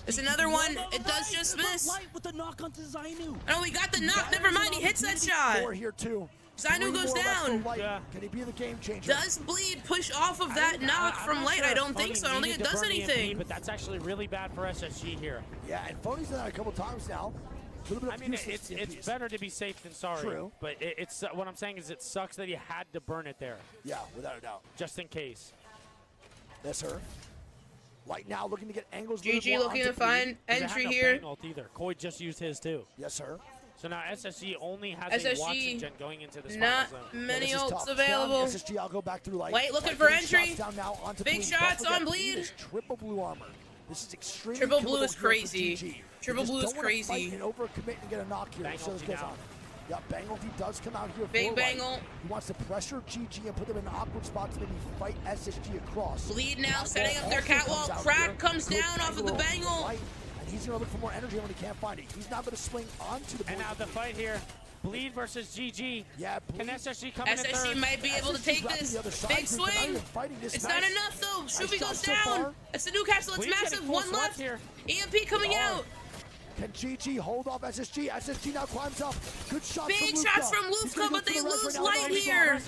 It's another one. It does just miss. Light with the knock onto Zainu. Oh, we got the knock. Never mind. He hits that shot. More here too. Zainu goes down. Yeah. Can he be the game changer? Does Bleed push off of that knock from Light? I don't think so. I don't think it does anything. But that's actually really bad for SSG here. Yeah, and Phony's done that a couple times now. I mean, it's better to be safe than sorry. True. But it's what I'm saying is it sucks that he had to burn it there. Yeah, without a doubt. Just in case. Yes, sir. Light now looking to get angles. GG looking to find entry here. Either. Koi just used his too. Yes, sir. So now SSG only has a Watson gen going into this not final zone. many ults available. SSG, I'll go back through Light. Light looking for entry. Big Bleed. shots on Bleed. Triple blue armor. This is extremely Triple blue is crazy. Triple blue is crazy. And overcommit and get a knock here. So this goes on. Yeah, Bangledy does come out here. Big Bangle. He wants to pressure GG and put them in an awkward spot to maybe fight SSG across. Bleed now setting up their catwalk. Crack comes down off of the Bangle. And he's going to look for more energy when he can't find it. He's not going to swing onto the board. And now the fight here. Bleed versus GG. Yeah, Can SSG come in third? SSG might be able to take this. Big swing. It's not enough though. Shuvi goes down. It's the Newcastle. It's massive. 1 left. EMP coming out. Can GG hold off SSG? SSG now climbs up. Good shots Big from shots from Lufka, but they lose Light here.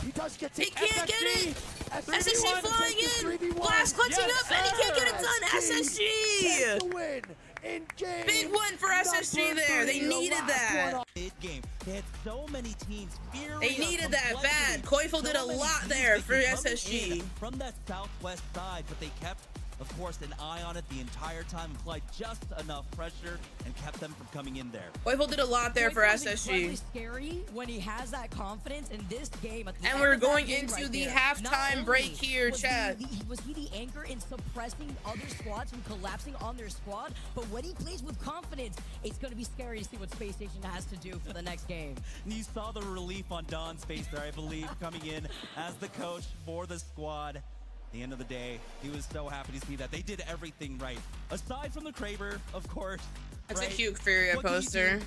He does get He can't get it. SSG flying in. Blast clutching up, and he can't get it done. SSG. The win in game. Big win for SSG there. They needed that. Mid-game, they had so many teams. They needed that bad. Koifel did a lot there for SSG. From that southwest side, but they kept, of course, an eye on it the entire time, applied just enough pressure and kept them from coming in there. Koifel did a lot there for SSG. Scary when he has that confidence in this game. And we're going into the halftime break here, Chad. Was he the anchor in suppressing other squads from collapsing on their squad? But when he plays with confidence, it's going to be scary to see what Space Station has to do for the next game. And you saw the relief on Don's face there, I believe, coming in as the coach for the squad. At the end of the day, he was so happy to see that. They did everything right. Aside from the Kraber, of course. That's right? a Hugh Furia poster.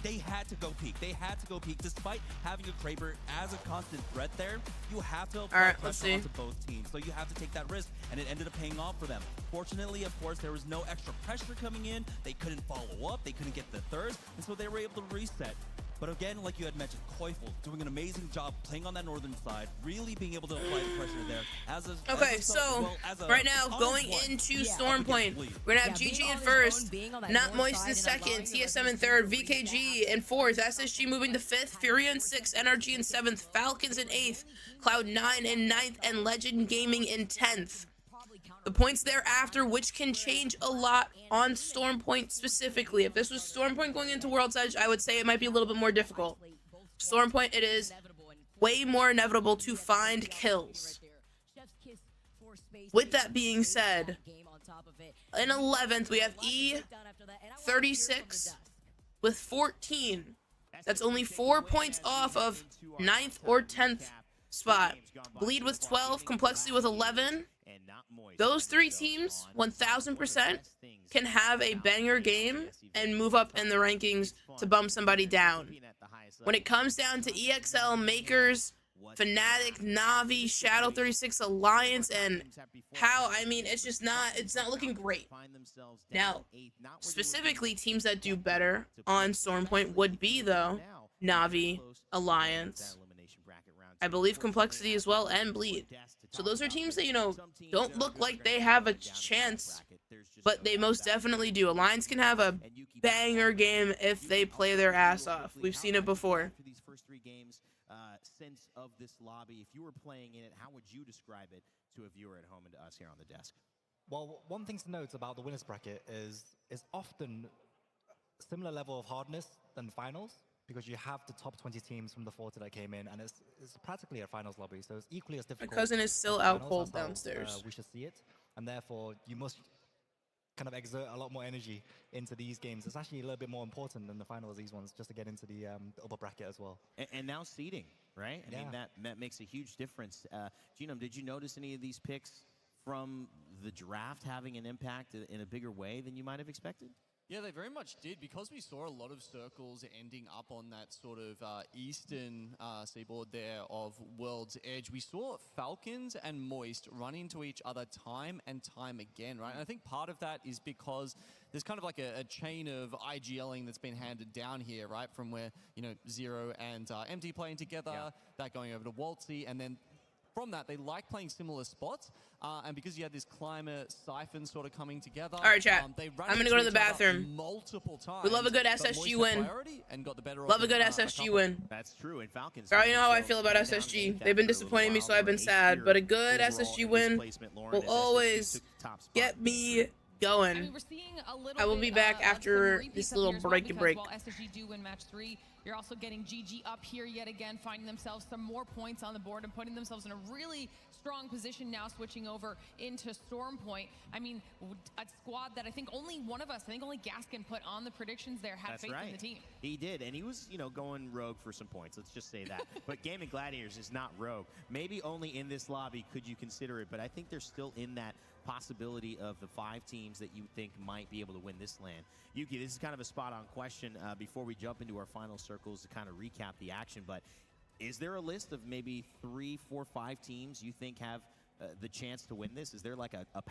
They had to go peak. They had to go peak. Despite having a Kraber as a constant threat there, you have to apply pressure onto both teams. So you have to take that risk, and it ended up paying off for them. Fortunately, of course, there was no extra pressure coming in. They couldn't follow up. They couldn't get the thirds, and so they were able to reset. But again, like you had mentioned, Koifel doing an amazing job playing on that northern side, really being able to apply the pressure there. Right now, going into Storm Point, we're going to have GG in first, Not Moist in second, TSM in third, VKG in fourth, SSG moving to fifth, Furia in sixth, NRG in seventh, Falcons in eighth, Cloud9 in ninth, and Legend Gaming in 10th. The points thereafter, which can change a lot on Storm Point specifically. If this was Storm Point going into World's Edge, I would say it might be a little bit more difficult. Storm Point, it is way more inevitable to find kills. With that being said, in 11th, we have E36 with 14. That's only 4 points off of 9th or 10th spot. Bleed with 12, Complexity with 11. Those 3 teams, 1000%, can have a banger game and move up in the rankings to bump somebody down. When it comes down to EXL, Makers, Fnatic, Na'Vi, Shadow 36 Alliance, and how, I mean, it's not looking great. Now, specifically, teams that do better on Stormpoint would be, though, Na'Vi, Alliance, I believe Complexity as well, and Bleed. So those are teams that, you know, don't look like they have a chance, but they most definitely do. Alliance can have a banger game if they play their ass off. We've seen it before. These first 3 games since of this lobby, if you were playing in it, how would you describe it to a viewer at home and to us here on the desk? Well, one thing to note about the winners bracket is often similar level of hardness than finals, because you have the top 20 teams from the 40 that came in, and it's practically a finals lobby, so it's equally as difficult. My cousin is still out cold downstairs. We should see it, and therefore you must kind of exert a lot more energy into these games. It's actually a little bit more important than the finals, these ones, just to get into the upper bracket as well. And now seeding, right? I mean, that makes a huge difference. Genome, did you notice any of these picks from the draft having an impact in a bigger way than you might have expected? Yeah, they very much did, because we saw a lot of circles ending up on that sort of eastern seaboard there of World's Edge. We saw Falcons and Moist run into each other time and time again, right? And I think part of that is because there's kind of like a chain of IGLing that's been handed down here, right? From where, you know, Zero and MT playing together, that going over to Waltzy, and then from that, they like playing similar spots, and because you had this climate siphon sort of coming together. All right, chat. I'm gonna go to the bathroom. Multiple times. We love a good SSG win. Love a good SSG win. That's true. And Falcons. Girl, you know how I feel about SSG. They've been disappointing me, so I've been sad. But a good SSG win will always get me going. I mean, we're seeing a little I will be back after this little break. While SSG do win match 3, you're also getting GG up here yet again, finding themselves some more points on the board and putting themselves in a really strong position now, switching over into Stormpoint. I mean, a squad that I think only one of us, I think only Gaskin put on the predictions there, had faith in the team. He did, and he was, you know, going rogue for some points. Let's just say that. But Gaming Gladiators is not rogue. Maybe only in this lobby could you consider it, but I think they're still in that possibility of the 5 teams that you think might be able to win this LAN. Yuki, this is kind of a spot-on question before we jump into our final circles to kind of recap the action, but is there a list of maybe 3, 4, 5 teams you think have the chance to win this? Is there like a path